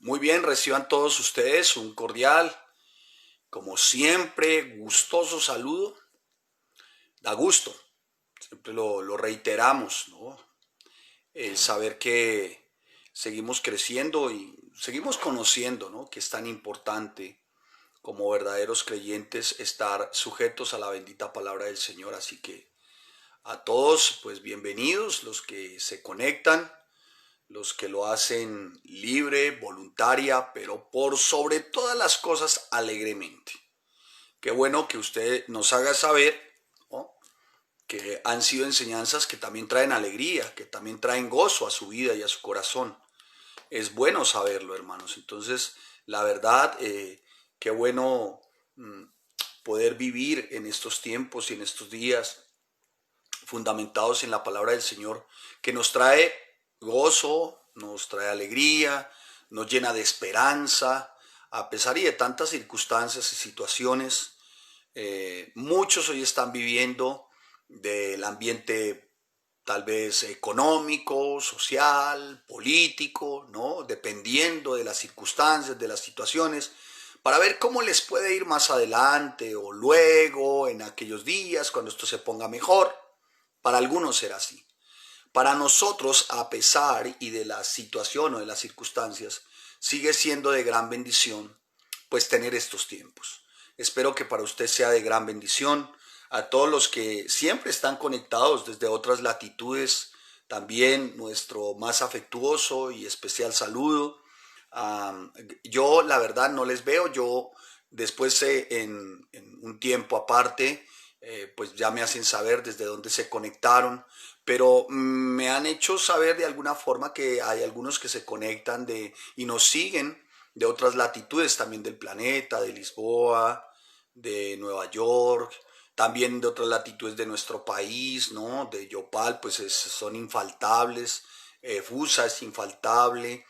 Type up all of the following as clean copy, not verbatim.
Muy bien, reciban todos ustedes un cordial, como siempre, gustoso saludo. Da gusto, siempre lo reiteramos, ¿no? El saber que seguimos creciendo y seguimos conociendo, ¿no? Que es tan importante como verdaderos creyentes estar sujetos a la bendita palabra del Señor. Así que a todos, pues bienvenidos los que se conectan, los que lo hacen libre, voluntaria, pero por sobre todas las cosas alegremente. Qué bueno que usted nos haga saber, ¿no?, que han sido enseñanzas que también traen alegría, que también traen gozo a su vida y a su corazón. Es bueno saberlo, hermanos. Entonces, la verdad, qué bueno mm, poder vivir en estos tiempos y en estos días fundamentados en la palabra del Señor, que nos trae gozo, nos trae alegría, nos llena de esperanza, a pesar y de tantas circunstancias y situaciones. Muchos hoy están viviendo del ambiente tal vez económico, social, político, ¿no? Dependiendo de las circunstancias, de las situaciones, para ver cómo les puede ir más adelante o luego, en aquellos días, cuando esto se ponga mejor. Para algunos será así. Para nosotros, a pesar y de la situación o de las circunstancias, sigue siendo de gran bendición, pues tener estos tiempos. Espero que para usted sea de gran bendición. A todos los que siempre están conectados desde otras latitudes, también nuestro más afectuoso y especial saludo. Yo la verdad no les veo, yo después en un tiempo aparte, pues ya me hacen saber desde dónde se conectaron, pero me han hecho saber de alguna forma que hay algunos que se conectan y nos siguen de otras latitudes también del planeta, de Lisboa, de Nueva York, también de otras latitudes de nuestro país, ¿no? De Yopal, pues son infaltables, Fusa es infaltable,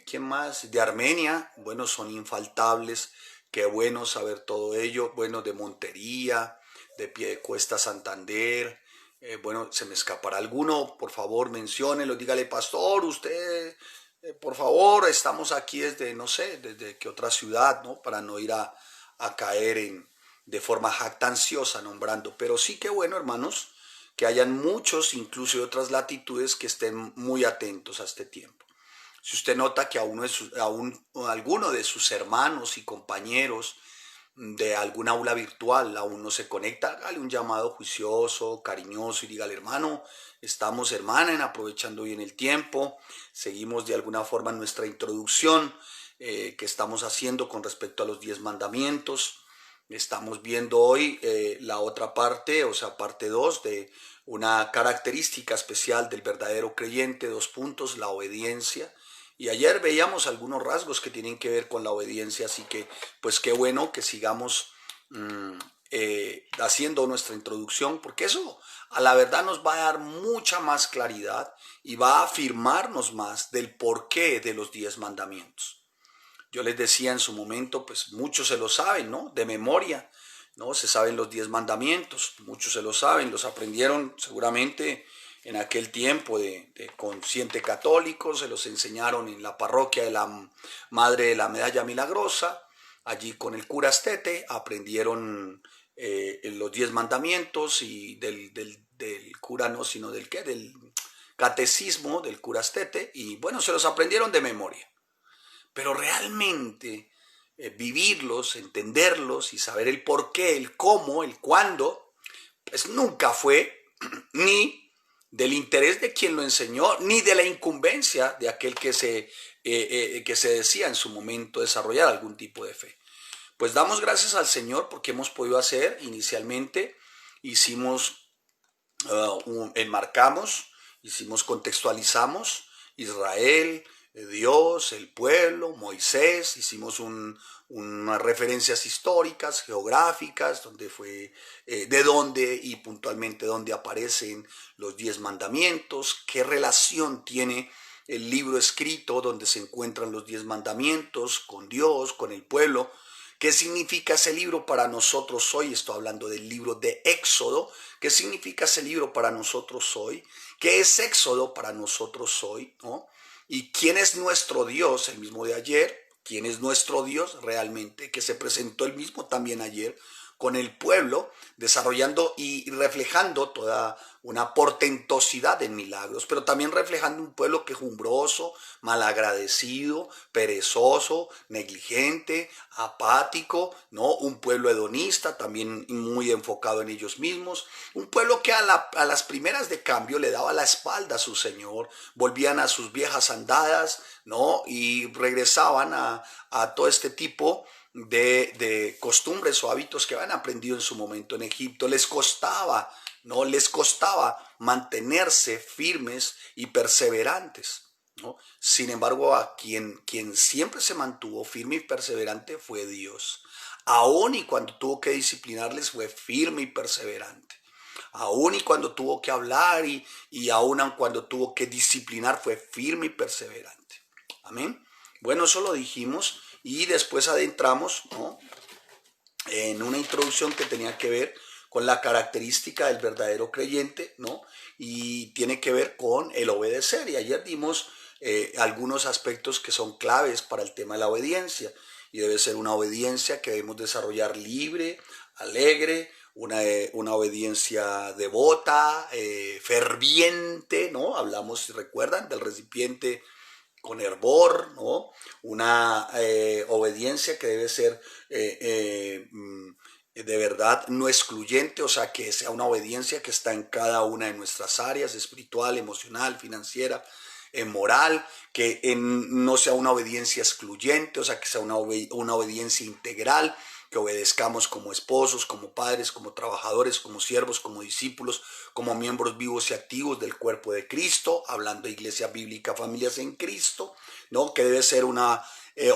¿quién más? De Armenia, bueno, son infaltables, qué bueno saber todo ello, bueno, de Montería, de Piedecuesta, Santander, bueno, se me escapará alguno, por favor, menciónelo, dígale, pastor, usted, por favor, estamos aquí desde, no sé, desde qué otra ciudad, ¿no? Para no ir a caer de forma jactanciosa nombrando, pero sí que bueno, hermanos, que hayan muchos, incluso de otras latitudes, que estén muy atentos a este tiempo. Si usted nota que alguno de sus hermanos y compañeros de algún aula virtual aún no se conecta, hágale un llamado juicioso, cariñoso y dígale, hermano, estamos, hermana, en aprovechando bien el tiempo, seguimos de alguna forma nuestra introducción que estamos haciendo con respecto a los 10 mandamientos. Estamos viendo hoy la otra parte, o sea, parte 2 de una característica especial del verdadero creyente, 2 puntos, la obediencia. Y ayer veíamos algunos rasgos que tienen que ver con la obediencia, así que pues qué bueno que sigamos mmm, haciendo nuestra introducción, porque eso a la verdad nos va a dar mucha más claridad y va a afirmarnos más del porqué de los 10 mandamientos. Yo les decía en su momento, pues muchos se lo saben, ¿no? De memoria, ¿no? Se saben los 10 mandamientos, muchos se lo saben, los aprendieron seguramente en aquel tiempo de consciente católico, se los enseñaron en la parroquia de la Madre de la Medalla Milagrosa, allí con el cura Astete, aprendieron los 10 mandamientos y del cura no, sino del ¿qué? Del catecismo del cura Astete, y bueno, se los aprendieron de memoria. Pero realmente vivirlos, entenderlos y saber el por qué, el cómo, el cuándo, pues nunca fue ni del interés de quien lo enseñó, ni de la incumbencia de aquel que se decía en su momento desarrollar algún tipo de fe. Pues damos gracias al Señor porque hemos podido hacer inicialmente, hicimos, enmarcamos, contextualizamos Israel, Dios, el pueblo, Moisés, hicimos unas referencias históricas, geográficas, donde fue, de dónde y puntualmente dónde aparecen los 10 mandamientos, qué relación tiene el libro escrito donde se encuentran los 10 mandamientos con Dios, con el pueblo. ¿Qué significa ese libro para nosotros hoy? Estoy hablando del libro de Éxodo. ¿Qué significa ese libro para nosotros hoy? ¿Qué es Éxodo para nosotros hoy? ¿No? ¿Y quién es nuestro Dios? El mismo de ayer. ¿Quién es nuestro Dios realmente? Que se presentó el mismo también ayer con el pueblo, desarrollando y reflejando toda una portentosidad en milagros, pero también reflejando un pueblo quejumbroso, malagradecido, perezoso, negligente, apático, ¿no? Un pueblo hedonista, también muy enfocado en ellos mismos, un pueblo que a las primeras de cambio le daba la espalda a su Señor, volvían a sus viejas andadas, ¿no? Y regresaban a todo este tipo de costumbres o hábitos que habían aprendido en su momento en Egipto. Les costaba, ¿no? Les costaba mantenerse firmes y perseverantes, ¿no? Sin embargo, a quien siempre se mantuvo firme y perseverante fue Dios. Aún y cuando tuvo que disciplinarles, fue firme y perseverante. Aún y cuando tuvo que hablar y aún cuando tuvo que disciplinar, fue firme y perseverante. Amén. Bueno, eso lo dijimos y después adentramos, ¿no?, en una introducción que tenía que ver con la característica del verdadero creyente, ¿no? Y tiene que ver con el obedecer. Y ayer dimos algunos aspectos que son claves para el tema de la obediencia. Y debe ser una obediencia que debemos desarrollar libre, alegre, una obediencia devota, ferviente, ¿no? Hablamos, si recuerdan, del recipiente con hervor, ¿no? Una obediencia que debe ser de verdad no excluyente, o sea, que sea una obediencia que está en cada una de nuestras áreas, espiritual, emocional, financiera, moral, que no sea una obediencia excluyente, o sea, que sea una obediencia integral, que obedezcamos como esposos, como padres, como trabajadores, como siervos, como discípulos, como miembros vivos y activos del cuerpo de Cristo, hablando de iglesia bíblica, familias en Cristo, ¿no? Que debe ser una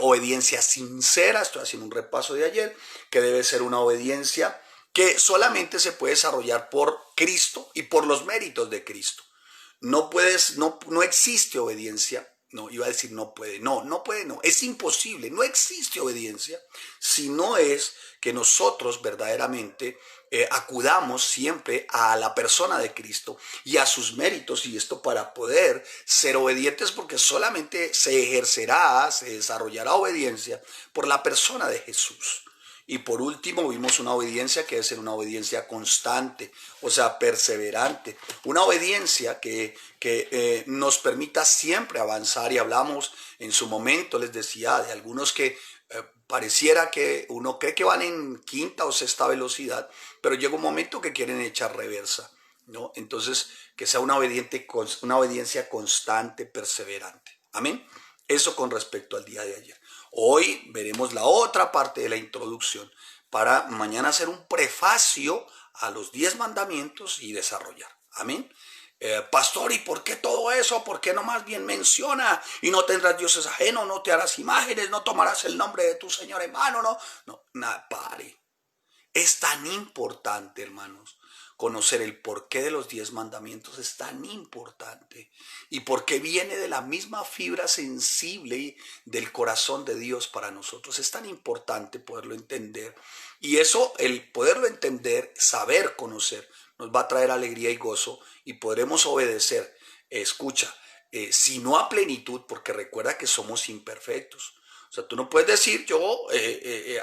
obediencia sincera, estoy haciendo un repaso de ayer, que debe ser una obediencia que solamente se puede desarrollar por Cristo y por los méritos de Cristo. No existe obediencia. No, iba a decir no puede, no puede, no, es imposible, no existe obediencia si no es que nosotros verdaderamente acudamos siempre a la persona de Cristo y a sus méritos, y esto para poder ser obedientes, porque solamente se ejercerá, se desarrollará obediencia por la persona de Jesús. Y por último vimos una obediencia que debe ser una obediencia constante, o sea, perseverante. Una obediencia que nos permita siempre avanzar. Y hablamos en su momento, les decía, de algunos que pareciera que uno cree que van en quinta o sexta velocidad, pero llega un momento que quieren echar reversa, ¿no? Entonces, que sea una obediencia constante, perseverante. Amén. Eso con respecto al día de ayer. Hoy veremos la otra parte de la introducción para mañana hacer un prefacio a los 10 mandamientos y desarrollar. Amén. Pastor, ¿y por qué todo eso? ¿Por qué no más bien menciona? Y no tendrás dioses ajenos, no te harás imágenes, no tomarás el nombre de tu Señor en mano, no, nada, pare. Es tan importante, hermanos, conocer el porqué de los 10 mandamientos. Es tan importante. Y porque viene de la misma fibra sensible del corazón de Dios para nosotros. Es tan importante poderlo entender. Y eso, el poderlo entender, saber, conocer, nos va a traer alegría y gozo y podremos obedecer. Escucha, si no a plenitud, porque recuerda que somos imperfectos. O sea, tú no puedes decir, yo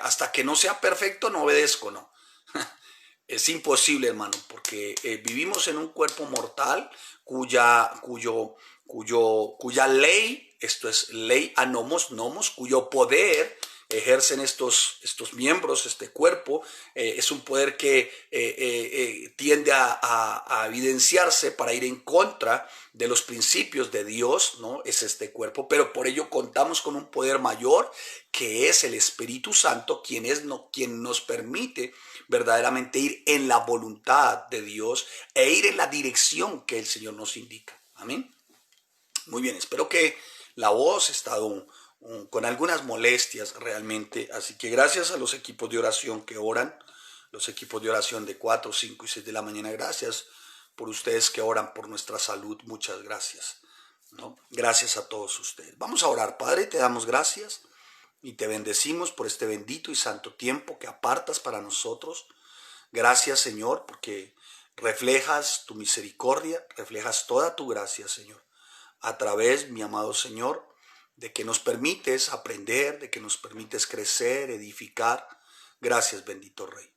hasta que no sea perfecto no obedezco, no. Es imposible, hermano, porque vivimos en un cuerpo mortal cuya ley, esto es ley nomos, cuyo poder ejercen estos miembros, este cuerpo, es un poder que tiende a evidenciarse para ir en contra de los principios de Dios, ¿no? Es este cuerpo, pero por ello contamos con un poder mayor, que es el Espíritu Santo, quien nos permite verdaderamente ir en la voluntad de Dios e ir en la dirección que el Señor nos indica. Amén. Muy bien, espero que la voz ha estado con algunas molestias realmente, así que gracias a los equipos de oración que oran, los equipos de oración de 4, 5 y 6 de la mañana, gracias por ustedes que oran por nuestra salud, muchas gracias, ¿no? Gracias a todos ustedes. Vamos a orar. Padre, te damos gracias y te bendecimos por este bendito y santo tiempo que apartas para nosotros. Gracias, Señor, porque reflejas tu misericordia, reflejas toda tu gracia, Señor, a través, mi amado Señor, de que nos permites aprender, de que nos permites crecer, edificar. Gracias, bendito Rey.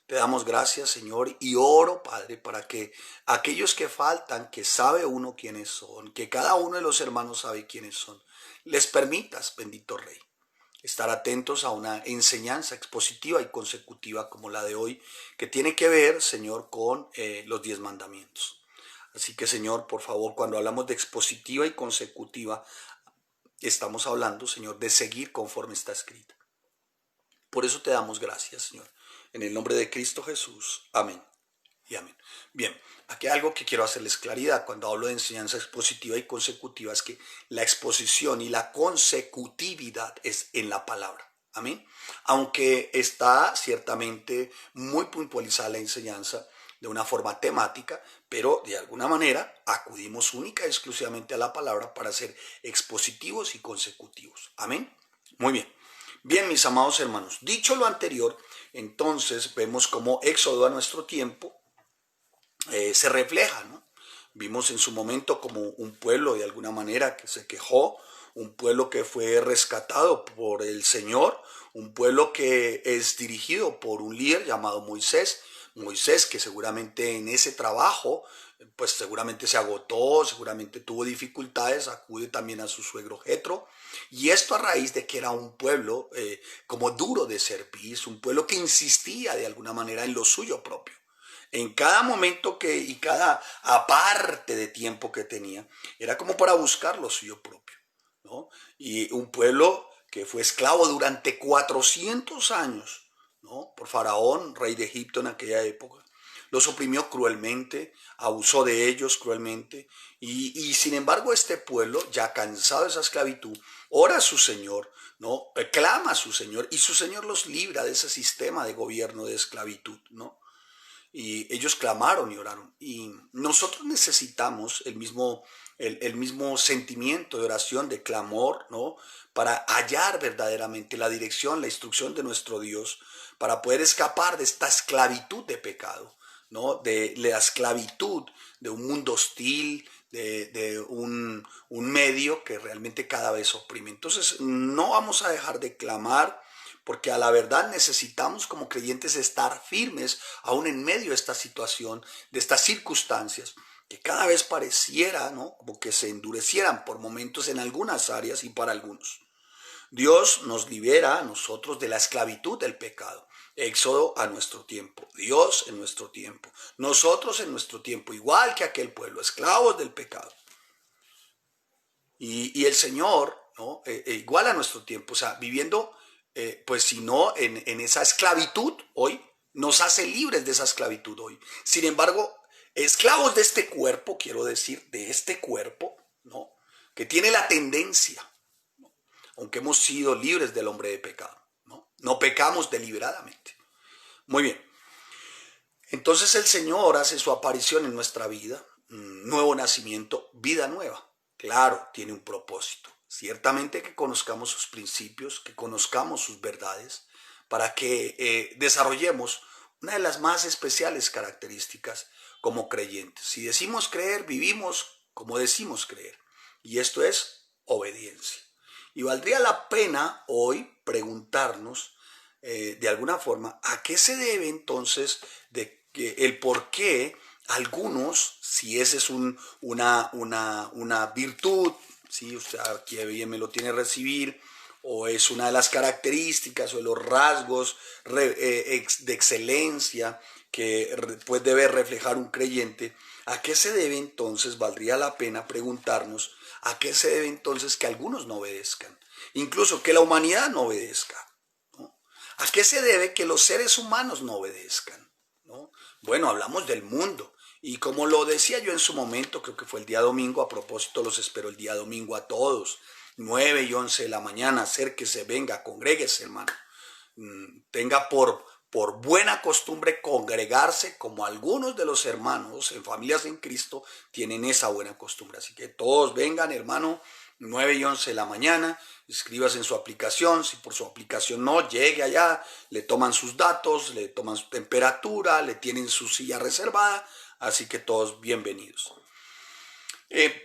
Te damos gracias, Señor, y oro, Padre, para que aquellos que faltan, que sabe uno quiénes son, que cada uno de los hermanos sabe quiénes son, les permitas, bendito Rey, estar atentos a una enseñanza expositiva y consecutiva como la de hoy, que tiene que ver, Señor, con los 10 mandamientos. Así que, Señor, por favor, cuando hablamos de expositiva y consecutiva, estamos hablando, Señor, de seguir conforme está escrita. Por eso te damos gracias, Señor. En el nombre de Cristo Jesús. Amén y amén. Bien, aquí hay algo que quiero hacerles claridad cuando hablo de enseñanza expositiva y consecutiva, es que la exposición y la consecutividad es en la palabra. Amén. Aunque está ciertamente muy puntualizada la enseñanza de una forma temática, pero de alguna manera acudimos única y exclusivamente a la palabra para ser expositivos y consecutivos. Amén. Muy bien. Bien, mis amados hermanos, dicho lo anterior, entonces vemos cómo Éxodo a nuestro tiempo se refleja, ¿no? Vimos en su momento como un pueblo de alguna manera que se quejó, un pueblo que fue rescatado por el Señor, un pueblo que es dirigido por un líder llamado Moisés, que seguramente en ese trabajo pues seguramente se agotó, seguramente tuvo dificultades, acude también a su suegro Jetro, y esto a raíz de que era un pueblo como duro de servir, un pueblo que insistía de alguna manera en lo suyo propio. En cada momento y cada aparte de tiempo que tenía, era como para buscar lo suyo propio, ¿no? Y un pueblo que fue esclavo durante 400 años, ¿no? Por Faraón, rey de Egipto en aquella época. Los oprimió cruelmente, abusó de ellos cruelmente, y sin embargo este pueblo, ya cansado de esa esclavitud, ora a su Señor, ¿no? Clama a su Señor, y su Señor los libra de ese sistema de gobierno de esclavitud, ¿no? Y ellos clamaron y oraron. Y nosotros necesitamos el mismo sentimiento de oración, de clamor, ¿no? Para hallar verdaderamente la dirección, la instrucción de nuestro Dios, para poder escapar de esta esclavitud de pecado, ¿no? De la esclavitud de un mundo hostil, de un medio que realmente cada vez oprime. Entonces no vamos a dejar de clamar, porque a la verdad necesitamos como creyentes estar firmes aún en medio de esta situación, de estas circunstancias que cada vez pareciera, ¿no?, como que se endurecieran por momentos en algunas áreas y para algunos. Dios nos libera a nosotros de la esclavitud del pecado. Éxodo a nuestro tiempo, Dios en nuestro tiempo, nosotros en nuestro tiempo, igual que aquel pueblo, esclavos del pecado. Y el Señor, ¿no?, igual a nuestro tiempo, o sea, viviendo pues si no en esa esclavitud hoy, nos hace libres de esa esclavitud hoy. Sin embargo, esclavos de este cuerpo, quiero decir, de este cuerpo, ¿no?, que tiene la tendencia, ¿no?, aunque hemos sido libres del hombre de pecado, no pecamos deliberadamente. Muy bien. Entonces el Señor hace su aparición en nuestra vida, nuevo nacimiento, vida nueva. Claro, tiene un propósito. Ciertamente que conozcamos sus principios, que conozcamos sus verdades, para que desarrollemos una de las más especiales características como creyentes. Si decimos creer, vivimos como decimos creer. Y esto es obediencia. Y valdría la pena hoy preguntarnos de alguna forma a qué se debe entonces el por qué algunos, si ese es una virtud, ¿sí?, o sea, que bien me lo tiene que recibir, o es una de las características o de los rasgos de excelencia que pues debe reflejar un creyente, ¿a qué se debe entonces? Valdría la pena preguntarnos a qué se debe entonces que algunos no obedezcan, incluso que la humanidad no obedezca, ¿no? ¿A qué se debe que los seres humanos no obedezcan, ¿no? Bueno, hablamos del mundo. Y como lo decía yo en su momento, creo que fue el día domingo, a propósito, los espero el día domingo a todos, 9 y 11 de la mañana, acérquese, venga, congréguese, hermano. Tenga por buena costumbre congregarse, como algunos de los hermanos en familias en Cristo tienen esa buena costumbre. Así que todos vengan, hermano, 9 y 11 de la mañana, escríbase en su aplicación. Si por su aplicación no, llegue allá, le toman sus datos, le toman su temperatura, le tienen su silla reservada. Así que todos bienvenidos.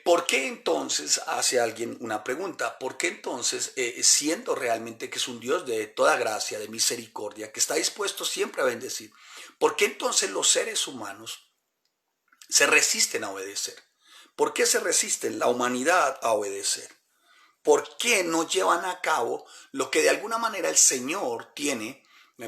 ¿Por qué entonces, hace alguien una pregunta, por qué entonces, siendo realmente que es un Dios de toda gracia, de misericordia, que está dispuesto siempre a bendecir, por qué entonces los seres humanos se resisten a obedecer? ¿Por qué se resisten la humanidad a obedecer? ¿Por qué no llevan a cabo lo que de alguna manera el Señor tiene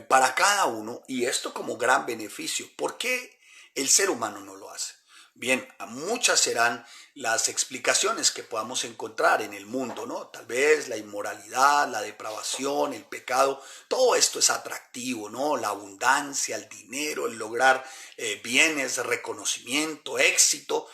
para cada uno y esto como gran beneficio? ¿Por qué el ser humano no lo hace? Bien, muchas serán las explicaciones que podamos encontrar en el mundo, ¿no? Tal vez la inmoralidad, la depravación, el pecado, todo esto es atractivo, ¿no? La abundancia, el dinero, el lograr bienes, reconocimiento, éxito,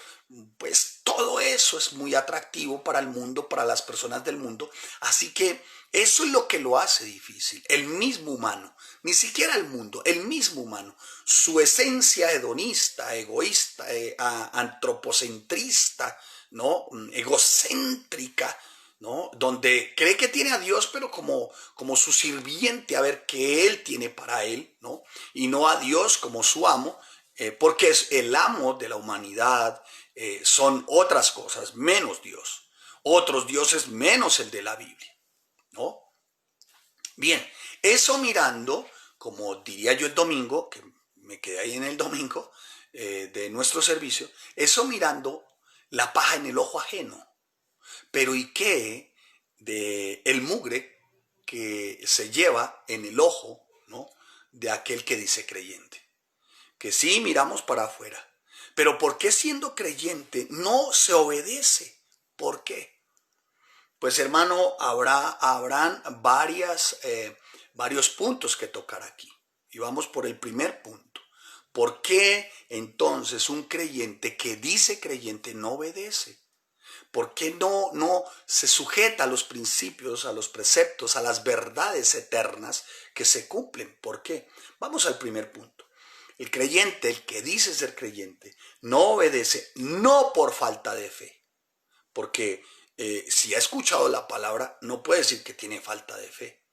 pues todo eso es muy atractivo para el mundo, para las personas del mundo. Así que eso es lo que lo hace difícil. El mismo humano, ni siquiera el mundo, el mismo humano, su esencia hedonista, egoísta, antropocentrista, ¿no? Egocéntrica, ¿no? Donde cree que tiene a Dios, pero como su sirviente, a ver qué Él tiene para él, ¿no? Y no a Dios como su amo, porque es el amo de la humanidad, son otras cosas, menos Dios. Otros dioses menos el de la Biblia, ¿no? Bien, eso mirando, como diría yo el domingo, que me quedé ahí en el domingo de nuestro servicio, eso mirando la paja en el ojo ajeno. Pero ¿y qué de el mugre que se lleva en el ojo, ¿no? De aquel que dice creyente? Que sí miramos para afuera, pero ¿por qué siendo creyente no se obedece? ¿Por qué? Pues hermano, habrán varios puntos que tocar aquí. Y vamos por el primer punto. ¿Por qué entonces un creyente que dice creyente no obedece? ¿Por qué no se sujeta a los principios, a los preceptos, a las verdades eternas que se cumplen? ¿Por qué? Vamos al primer punto. El creyente, el que dice ser creyente, no obedece no por falta de fe, porque si ha escuchado la palabra, no puede decir que tiene falta de fe.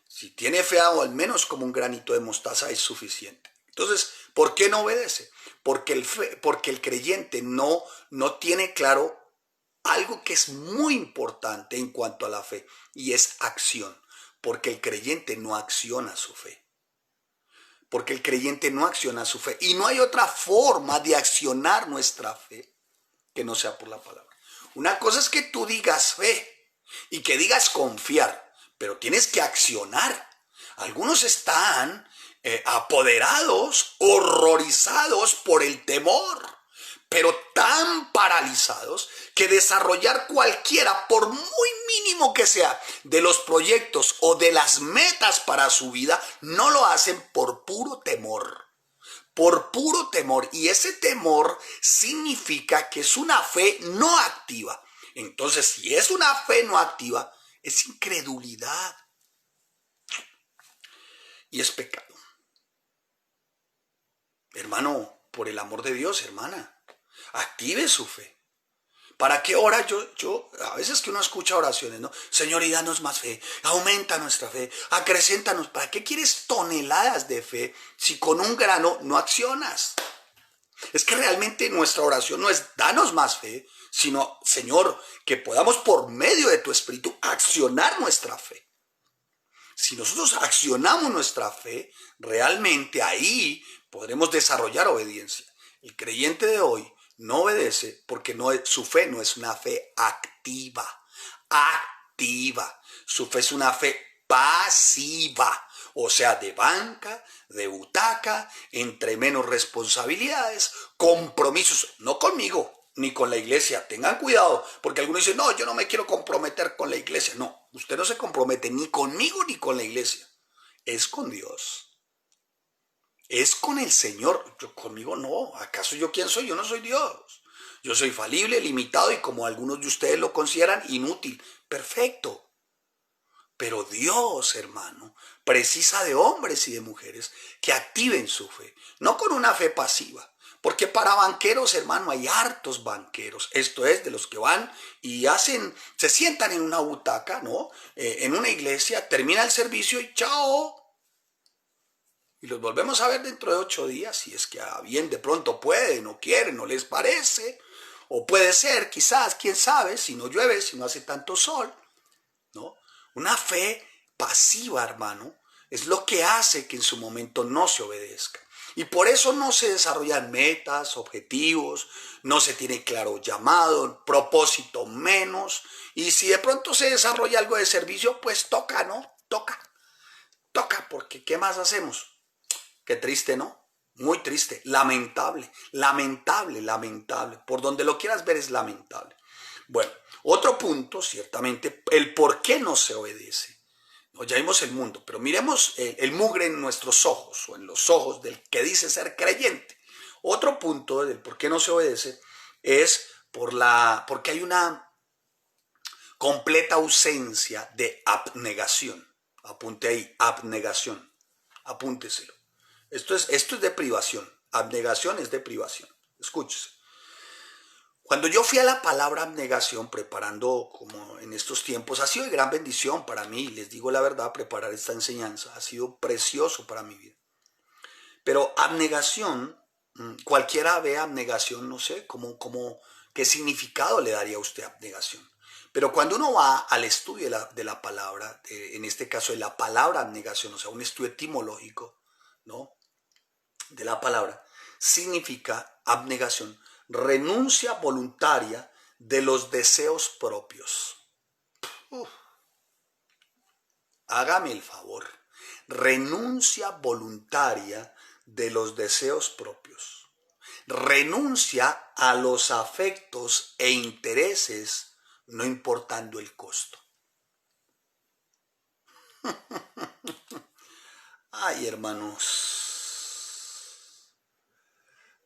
Si tiene fe o al menos como un granito de mostaza es suficiente. Entonces, ¿por qué no obedece? Porque el creyente no tiene claro algo que es muy importante en cuanto a la fe, y es acción. Porque el creyente no acciona su fe. Porque el creyente no acciona su fe. Y no hay otra forma de accionar nuestra fe que no sea por la palabra. Una cosa es que tú digas fe y que digas confiar, pero tienes que accionar. Algunos están apoderados, horrorizados por el temor, pero tan paralizados que desarrollar cualquiera, por muy mínimo que sea, de los proyectos o de las metas para su vida, no lo hacen por puro temor. Por puro temor, y ese temor significa que es una fe no activa. Entonces, si es una fe no activa, es incredulidad y es pecado. Hermano, por el amor de Dios, hermana, active su fe. ¿Para qué ora? A veces que uno escucha oraciones, ¿no? Señor, y danos más fe, aumenta nuestra fe, acrecéntanos. ¿Para qué quieres toneladas de fe si con un grano no accionas? Es que realmente nuestra oración no es danos más fe, sino, Señor, que podamos por medio de tu Espíritu accionar nuestra fe. Si nosotros accionamos nuestra fe, realmente ahí podremos desarrollar obediencia. El creyente de hoy no obedece porque su fe no es una fe activa. Activa. Su fe es una fe pasiva. O sea, de banca, de butaca, entre menos responsabilidades, compromisos, no conmigo ni con la iglesia. Tengan cuidado, porque algunos dicen, no, yo no me quiero comprometer con la iglesia. No, usted no se compromete ni conmigo ni con la iglesia. Es con Dios. Es con el Señor. Conmigo no. ¿Acaso yo quién soy? Yo no soy Dios. Yo soy falible, limitado y como algunos de ustedes lo consideran, inútil. Perfecto. Pero Dios, hermano, precisa de hombres y de mujeres que activen su fe, no con una fe pasiva. Porque para banqueros, hermano, hay hartos banqueros. Esto es, de los que van y se sientan en una butaca, ¿no? En una iglesia, termina el servicio y chao. Y los volvemos a ver dentro de 8 días, si es que bien de pronto pueden o quieren o les parece. O puede ser, quizás, quién sabe, si no llueve, si no hace tanto sol, ¿no? Una fe pasiva, hermano, es lo que hace que en su momento no se obedezca. Y por eso no se desarrollan metas, objetivos, no se tiene claro llamado, propósito menos. Y si de pronto se desarrolla algo de servicio, pues toca, ¿no? Toca, porque ¿qué más hacemos? Qué triste, ¿no? Muy triste, lamentable, lamentable, lamentable. Por donde lo quieras ver es lamentable. Bueno, otro punto, ciertamente, el por qué no se obedece. No, ya vimos el mundo, pero miremos el mugre en nuestros ojos o en los ojos del que dice ser creyente. Otro punto del por qué no se obedece es porque hay una completa ausencia de abnegación. Apunte ahí, abnegación. Apúnteselo. Esto es de privación. Abnegación es de privación. Escúchese. Cuando yo fui a la palabra abnegación, preparando como en estos tiempos, ha sido de gran bendición para mí, les digo la verdad, preparar esta enseñanza, ha sido precioso para mi vida. Pero abnegación, cualquiera ve abnegación, no sé, qué significado le daría a usted abnegación. Pero cuando uno va al estudio de la palabra, en este caso de la palabra abnegación, o sea, un estudio etimológico, ¿no? De la palabra, significa abnegación, renuncia voluntaria de los deseos propios. Hágame el favor. Renuncia voluntaria de los deseos propios. Renuncia a los afectos e intereses, no importando el costo. Ay, hermanos,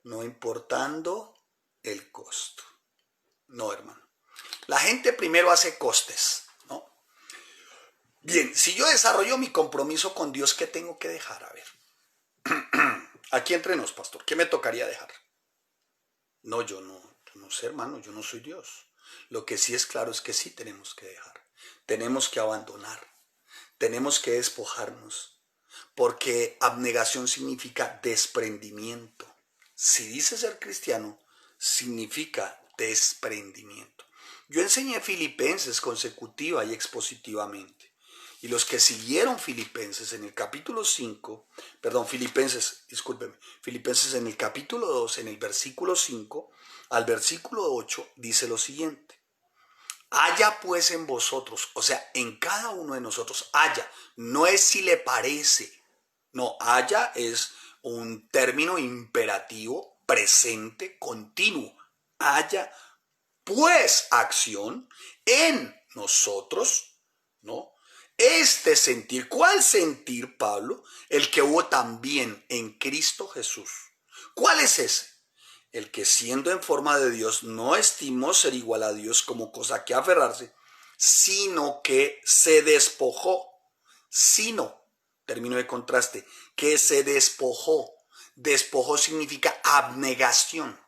no importando el costo. No, hermano. La gente primero hace costes, ¿no? Bien, si yo desarrollo mi compromiso con Dios, ¿qué tengo que dejar? A ver. Aquí entre nos, pastor, ¿qué me tocaría dejar? No, yo no sé, hermano, yo no soy Dios. Lo que sí es claro es que sí tenemos que dejar. Tenemos que abandonar. Tenemos que despojarnos. Porque abnegación significa desprendimiento. Si dice ser cristiano, significa desprendimiento. Yo enseñé Filipenses consecutiva y expositivamente. Y los que siguieron Filipenses en el capítulo 5, Filipenses en el capítulo 2, en el versículo 5 al versículo 8, dice lo siguiente. Haya pues en vosotros, o sea, en cada uno de nosotros, haya, no es si le parece, no, haya es un término imperativo, presente, continuo. Haya pues acción en nosotros, ¿no? Este sentir, ¿cuál sentir, Pablo? El que hubo también en Cristo Jesús. ¿Cuál es ese? El que siendo en forma de Dios no estimó ser igual a Dios como cosa que aferrarse, sino que se despojó, término de contraste, que se despojó. Despojó significa abnegación,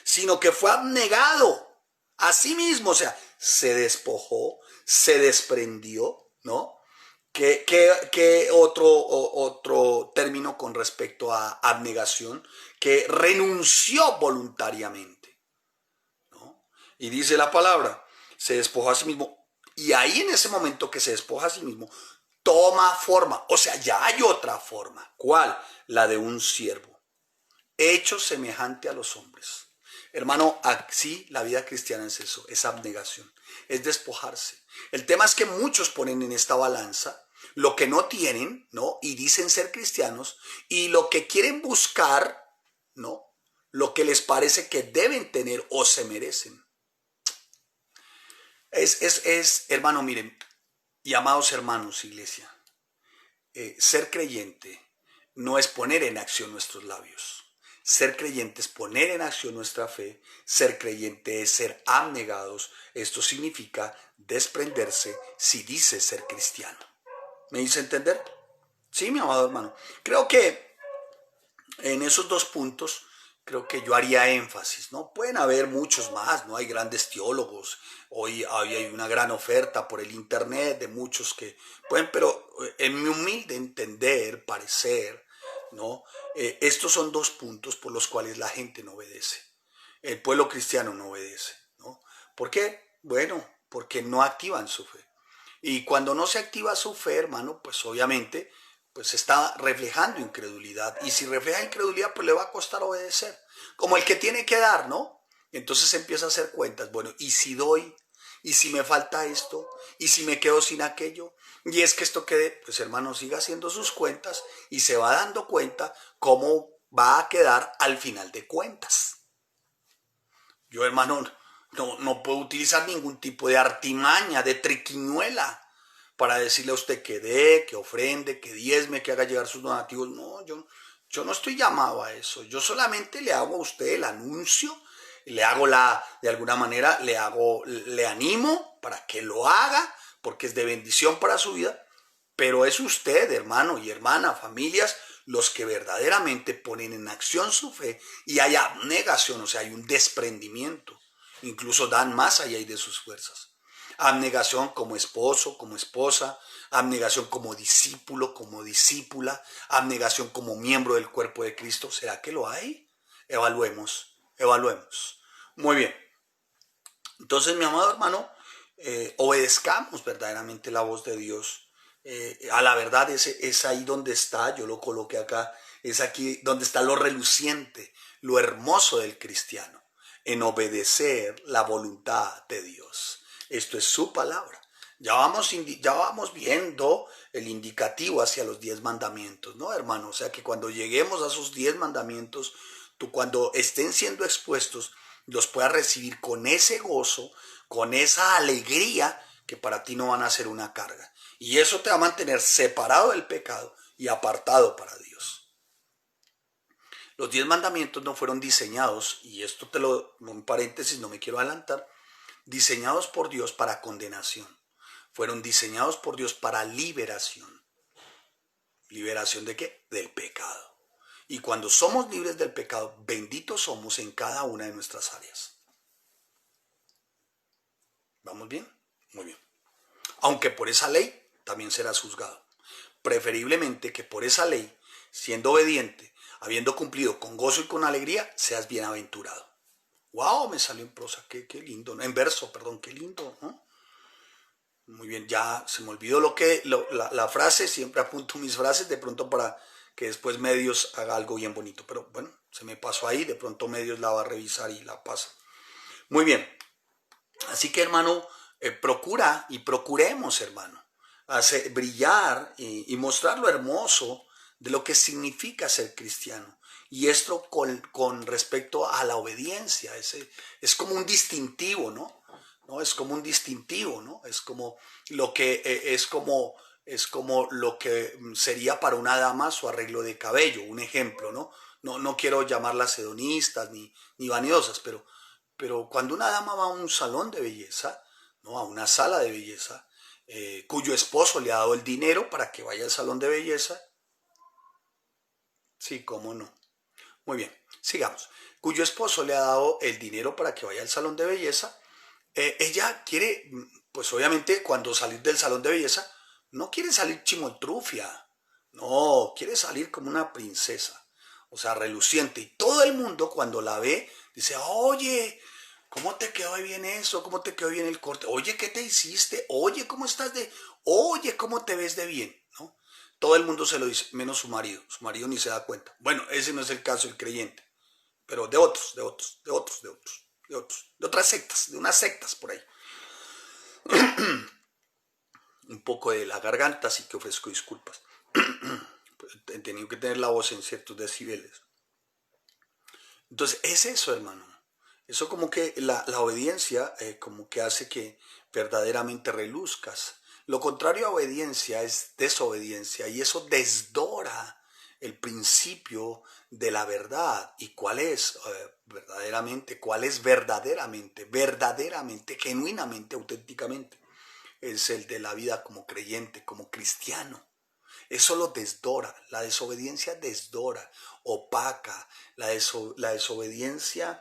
sino que fue abnegado a sí mismo, o sea, se despojó, se desprendió, ¿no? ¿Qué otro término con respecto a abnegación? Que renunció voluntariamente, ¿no? Y dice la palabra, se despojó a sí mismo. Y ahí en ese momento que se despoja a sí mismo, toma forma, o sea, ya hay otra forma. ¿Cuál? La de un siervo, hecho semejante a los hombres. Hermano, así la vida cristiana es eso, es abnegación, es despojarse. El tema es que muchos ponen en esta balanza lo que no tienen, ¿no? Y dicen ser cristianos, y lo que quieren buscar, ¿no? Lo que les parece que deben tener o se merecen. Hermano, miren, y amados hermanos, iglesia, ser creyente no es poner en acción nuestros labios. Ser creyente es poner en acción nuestra fe. Ser creyente es ser abnegados. Esto significa desprenderse si dice ser cristiano. ¿Me hice entender? Sí, mi amado hermano. Creo que en esos dos puntos, creo que yo haría énfasis, ¿no? Pueden haber muchos más, ¿no? Hay grandes teólogos. Hoy hay una gran oferta por el internet de muchos que pueden, pero en mi humilde entender, parecer, ¿no? Estos son dos puntos por los cuales la gente no obedece. el pueblo cristiano no obedece, ¿no? ¿Por qué? Bueno, porque no activan su fe. Y cuando no se activa su fe, hermano, pues obviamente pues está reflejando incredulidad. Y si refleja incredulidad, pues le va a costar obedecer. Como el que tiene que dar, ¿no? Entonces empieza a hacer cuentas. Bueno, ¿y si doy? ¿Y si me falta esto? ¿Y si me quedo sin aquello? Y es que esto quede, pues hermano, siga haciendo sus cuentas y se va dando cuenta cómo va a quedar al final de cuentas. Yo, hermano, no puedo utilizar ningún tipo de artimaña, de triquiñuela para decirle a usted que dé, que ofrende, que diezme, que haga llegar sus donativos. No, yo no estoy llamado a eso. Yo solamente le hago a usted el anuncio, le hago de alguna manera, le animo para que lo haga, porque es de bendición para su vida. Pero es usted, hermano y hermana, familias, los que verdaderamente ponen en acción su fe y hay abnegación, o sea, hay un desprendimiento. Incluso dan más allá de sus fuerzas. Abnegación como esposo, como esposa, abnegación como discípulo, como discípula, abnegación como miembro del cuerpo de Cristo. ¿Será que lo hay? Evaluemos. Muy bien. Entonces, mi amado hermano, obedezcamos verdaderamente la voz de Dios. A la verdad es ahí donde está, yo lo coloqué acá, es aquí donde está lo reluciente, lo hermoso del cristiano, en obedecer la voluntad de Dios. Esto es su palabra. Ya vamos viendo el indicativo hacia los 10 mandamientos, ¿no, hermano? O sea que cuando lleguemos a esos 10 mandamientos, tú cuando estén siendo expuestos, los puedas recibir con ese gozo, con esa alegría que para ti no van a ser una carga. Y eso te va a mantener separado del pecado y apartado para Dios. Los 10 mandamientos no fueron diseñados, y esto en paréntesis, no me quiero adelantar, diseñados por Dios para condenación. Fueron diseñados por Dios para liberación. ¿Liberación de qué? Del pecado. Y cuando somos libres del pecado, benditos somos en cada una de nuestras áreas. ¿Vamos bien? Muy bien. Aunque por esa ley también serás juzgado. Preferiblemente que por esa ley, siendo obediente, habiendo cumplido con gozo y con alegría, seas bienaventurado. ¡Wow! Me salió en prosa, qué lindo, ¿no? En verso, perdón, qué lindo, ¿no? Muy bien, ya se me olvidó la frase, siempre apunto mis frases de pronto para que después Medios haga algo bien bonito, pero bueno, se me pasó ahí, de pronto Medios la va a revisar y la pasa. Muy bien, así que hermano, procura y procuremos, hermano, hacer brillar y mostrar lo hermoso de lo que significa ser cristiano. Y esto con respecto a la obediencia, es como un distintivo, ¿no? ¿No? Es como un distintivo, ¿no? Es como lo que es como lo que sería para una dama su arreglo de cabello, un ejemplo, ¿no? No quiero llamarlas hedonistas ni vanidosas, pero cuando una dama va a un salón de belleza, ¿no? A una sala de belleza, cuyo esposo le ha dado el dinero para que vaya al salón de belleza, sí, cómo no. Muy bien, sigamos. Cuyo esposo le ha dado el dinero para que vaya al salón de belleza, ella quiere, pues obviamente cuando salir del salón de belleza, no quiere salir chimoltrufia, no, quiere salir como una princesa, o sea, reluciente. Y todo el mundo cuando la ve dice, oye, ¿cómo te quedó bien eso? ¿Cómo te quedó bien el corte? Oye, ¿qué te hiciste? Oye, ¿cómo estás de...? Oye, ¿cómo te ves de bien? ¿No? Todo el mundo se lo dice, menos su marido. Su marido ni se da cuenta. Bueno, ese no es el caso del creyente, pero de otras sectas, de unas sectas por ahí. Un poco de la garganta, así que ofrezco disculpas. He tenido que tener la voz en ciertos decibeles. Entonces, es eso, hermano. Eso como que la obediencia como que hace que verdaderamente reluzcas. Lo contrario a obediencia es desobediencia y eso desdora el principio de la verdad. ¿Y cuál es verdaderamente? ¿Cuál es verdaderamente, genuinamente, auténticamente? Es el de la vida como creyente, como cristiano. Eso lo desdora, la desobediencia desdora, opaca, la desobediencia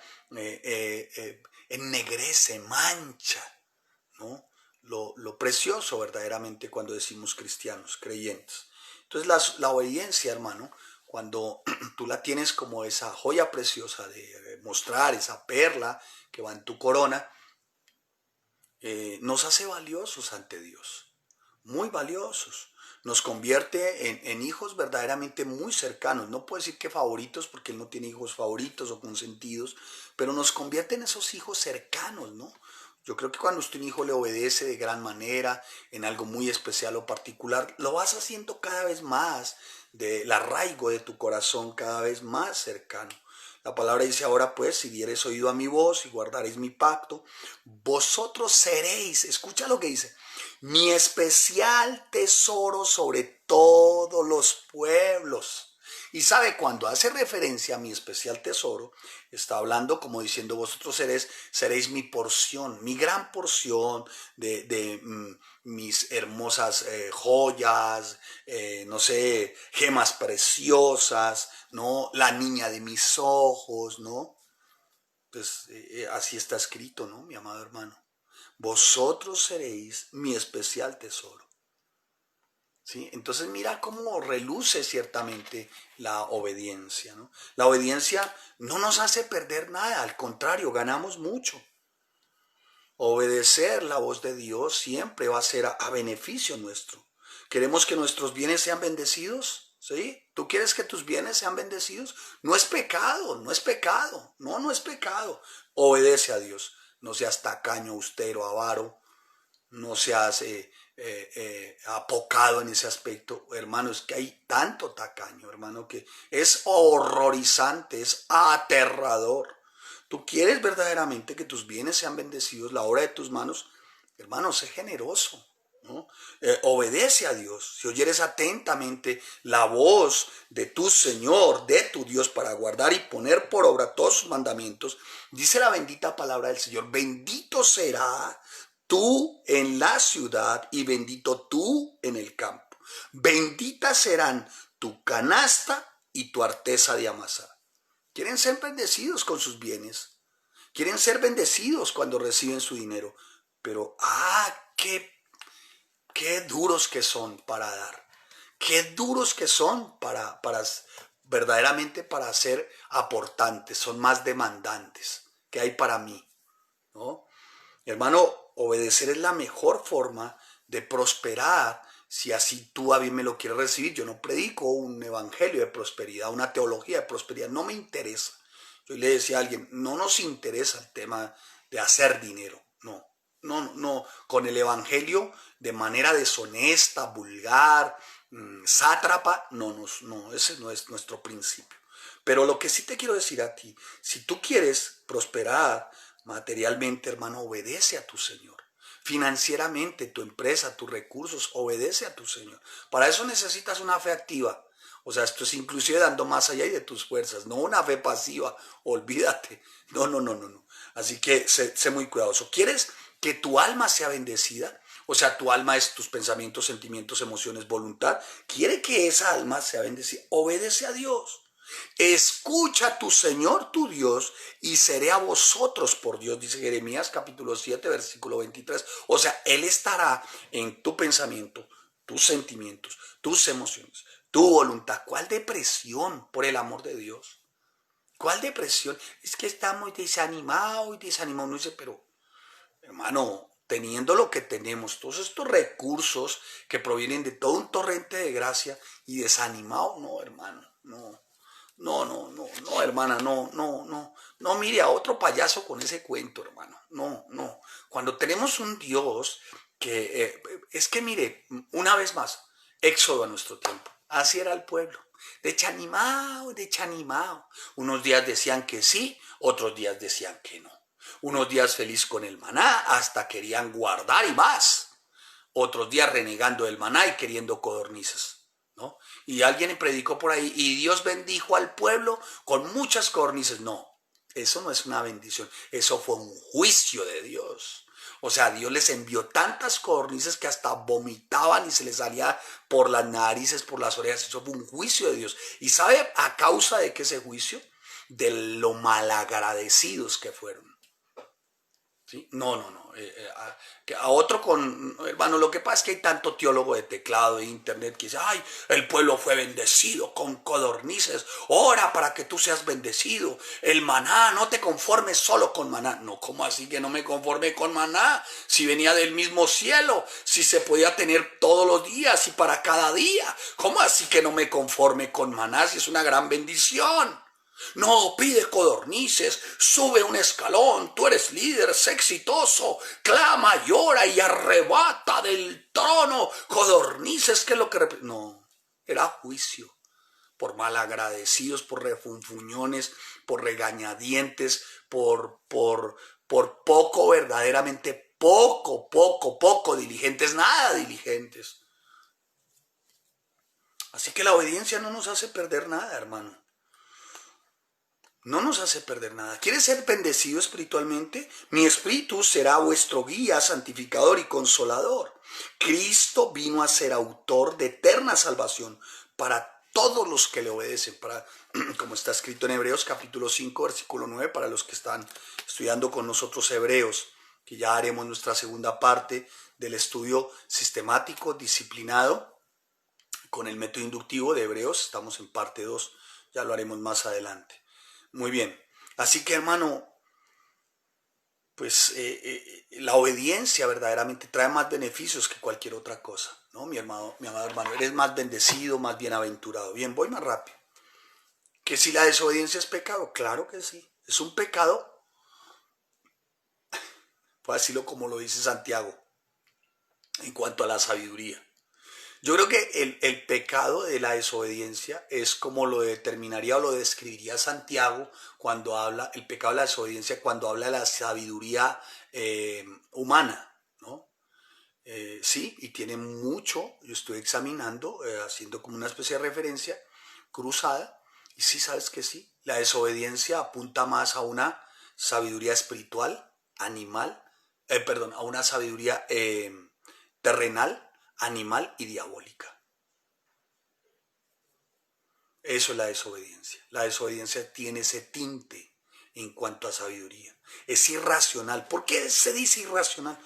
ennegrece, mancha, ¿no? Lo precioso verdaderamente cuando decimos cristianos, creyentes. Entonces la obediencia, hermano, cuando tú la tienes como esa joya preciosa de mostrar, esa perla que va en tu corona, nos hace valiosos ante Dios, muy valiosos. Nos convierte en hijos verdaderamente muy cercanos. No puedo decir que favoritos porque Él no tiene hijos favoritos o consentidos, pero nos convierte en esos hijos cercanos, ¿no? Yo creo que cuando usted un hijo le obedece de gran manera, en algo muy especial o particular, lo vas haciendo cada vez más del arraigo de tu corazón, cada vez más cercano. La palabra dice ahora pues, si diereis oído a mi voz y guardaréis mi pacto, vosotros seréis, escucha lo que dice, mi especial tesoro sobre todos los pueblos. Y sabe, cuando hace referencia a mi especial tesoro, está hablando como diciendo, vosotros seréis mi porción, mi gran porción de mis hermosas joyas, no sé, gemas preciosas, ¿no? La niña de mis ojos, ¿no? Pues así está escrito, ¿no, mi amado hermano? Vosotros seréis mi especial tesoro. ¿Sí? Entonces mira cómo reluce ciertamente la obediencia, ¿no? La obediencia no nos hace perder nada, al contrario, ganamos mucho. Obedecer la voz de Dios siempre va a ser a beneficio nuestro. ¿Queremos que nuestros bienes sean bendecidos? ¿Sí? ¿Tú quieres que tus bienes sean bendecidos? No es pecado, no es pecado, no es pecado. Obedece a Dios, no seas tacaño, austero, avaro, no seas apocado en ese aspecto, hermano. Es que hay tanto tacaño, hermano, que es horrorizante, es aterrador. Tú quieres verdaderamente que tus bienes sean bendecidos, la obra de tus manos, hermano, sé generoso, ¿no? Obedece a Dios. Si oyeres atentamente la voz de tu Señor, de tu Dios, para guardar y poner por obra todos sus mandamientos, dice la bendita palabra del Señor, bendito será tú en la ciudad y bendito tú en el campo. Benditas serán tu canasta y tu arteza de amasar. Quieren ser bendecidos con sus bienes. Quieren ser bendecidos cuando reciben su dinero. Pero, qué duros que son para dar. Qué duros que son para verdaderamente para ser aportantes. Son más demandantes que hay para mí, ¿no? Hermano, obedecer es la mejor forma de prosperar si así tú a mí me lo quieres recibir. Yo no predico un evangelio de prosperidad, una teología de prosperidad, no me interesa. Yo le decía a alguien, no nos interesa el tema de hacer dinero, no, con el evangelio de manera deshonesta, vulgar, sátrapa, no, ese no es nuestro principio. Pero lo que sí te quiero decir a ti, si tú quieres prosperar materialmente, hermano, obedece a tu Señor. Financieramente, tu empresa, tus recursos, obedece a tu Señor. Para eso necesitas una fe activa. O sea, esto es inclusive dando más allá de tus fuerzas, no una fe pasiva, olvídate. No. Así que sé muy cuidadoso. ¿Quieres que tu alma sea bendecida? O sea, tu alma es tus pensamientos, sentimientos, emociones, voluntad. ¿Quiere que esa alma sea bendecida? Obedece a Dios. Escucha a tu Señor tu Dios y seré a vosotros por Dios, dice Jeremías capítulo 7, versículo 23. O sea, Él estará en tu pensamiento, tus sentimientos, tus emociones, tu voluntad. ¿Cuál depresión, por el amor de Dios? ¿Cuál depresión? Es que está muy desanimado y desanimado. No dice, pero hermano, teniendo lo que tenemos, todos estos recursos que provienen de todo un torrente de gracia y desanimado, no, hermano, no, hermana, no mire a otro payaso con ese cuento, hermano, no. Cuando tenemos un Dios que, es que mire, una vez más, éxodo a nuestro tiempo, así era el pueblo, desanimado. Unos días decían que sí, otros días decían que no. Unos días feliz con el maná, hasta querían guardar y más. Otros días renegando del maná y queriendo codornices, ¿no? Y alguien predicó por ahí, y Dios bendijo al pueblo con muchas codornices. No, eso no es una bendición, eso fue un juicio de Dios. O sea, Dios les envió tantas codornices que hasta vomitaban y se les salía por las narices, por las orejas. Eso fue un juicio de Dios. ¿Y sabe a causa de qué ese juicio? De lo malagradecidos que fueron. ¿Sí? No, no, no. A otro con, hermano, lo que pasa es que hay tanto teólogo de teclado, de internet, que dice, ay, el pueblo fue bendecido con codornices, ora para que tú seas bendecido. El maná, no te conformes solo con maná. No, ¿cómo así que no me conforme con maná? Si venía del mismo cielo, si se podía tener todos los días y para cada día. ¿Cómo así que no me conforme con maná si es una gran bendición? No, pide codornices, sube un escalón, tú eres líder, sé exitoso, clama, llora y arrebata del trono codornices, ¿qué es lo que no, era juicio por malagradecidos, por refunfuñones, por regañadientes, por poco, verdaderamente poco diligentes, nada diligentes. Así que la obediencia no nos hace perder nada, hermano. No nos hace perder nada. ¿Quieres ser bendecido espiritualmente? Mi espíritu será vuestro guía, santificador y consolador. Cristo vino a ser autor de eterna salvación para todos los que le obedecen, como está escrito en Hebreos capítulo 5, versículo 9, para los que están estudiando con nosotros Hebreos, que ya haremos nuestra segunda parte del estudio sistemático, disciplinado, con el método inductivo de Hebreos. Estamos en parte 2, ya lo haremos más adelante. Muy bien, así que hermano, pues la obediencia verdaderamente trae más beneficios que cualquier otra cosa, ¿no? Mi amado hermano, eres más bendecido, más bienaventurado. Bien, voy más rápido. ¿Que si la desobediencia es pecado? Claro que sí, es un pecado, puedo decirlo como lo dice Santiago, en cuanto a la sabiduría. Yo creo que el pecado de la desobediencia es como lo determinaría o lo describiría Santiago cuando habla, el pecado de la desobediencia, cuando habla de la sabiduría humana, ¿no? Sí, y tiene mucho, yo estoy examinando, haciendo como una especie de referencia cruzada, y sí, sabes que sí, la desobediencia apunta más a una sabiduría espiritual, animal, perdón, a una sabiduría terrenal, animal y diabólica. Eso es la desobediencia. La desobediencia tiene ese tinte en cuanto a sabiduría. Es irracional. ¿Por qué se dice irracional?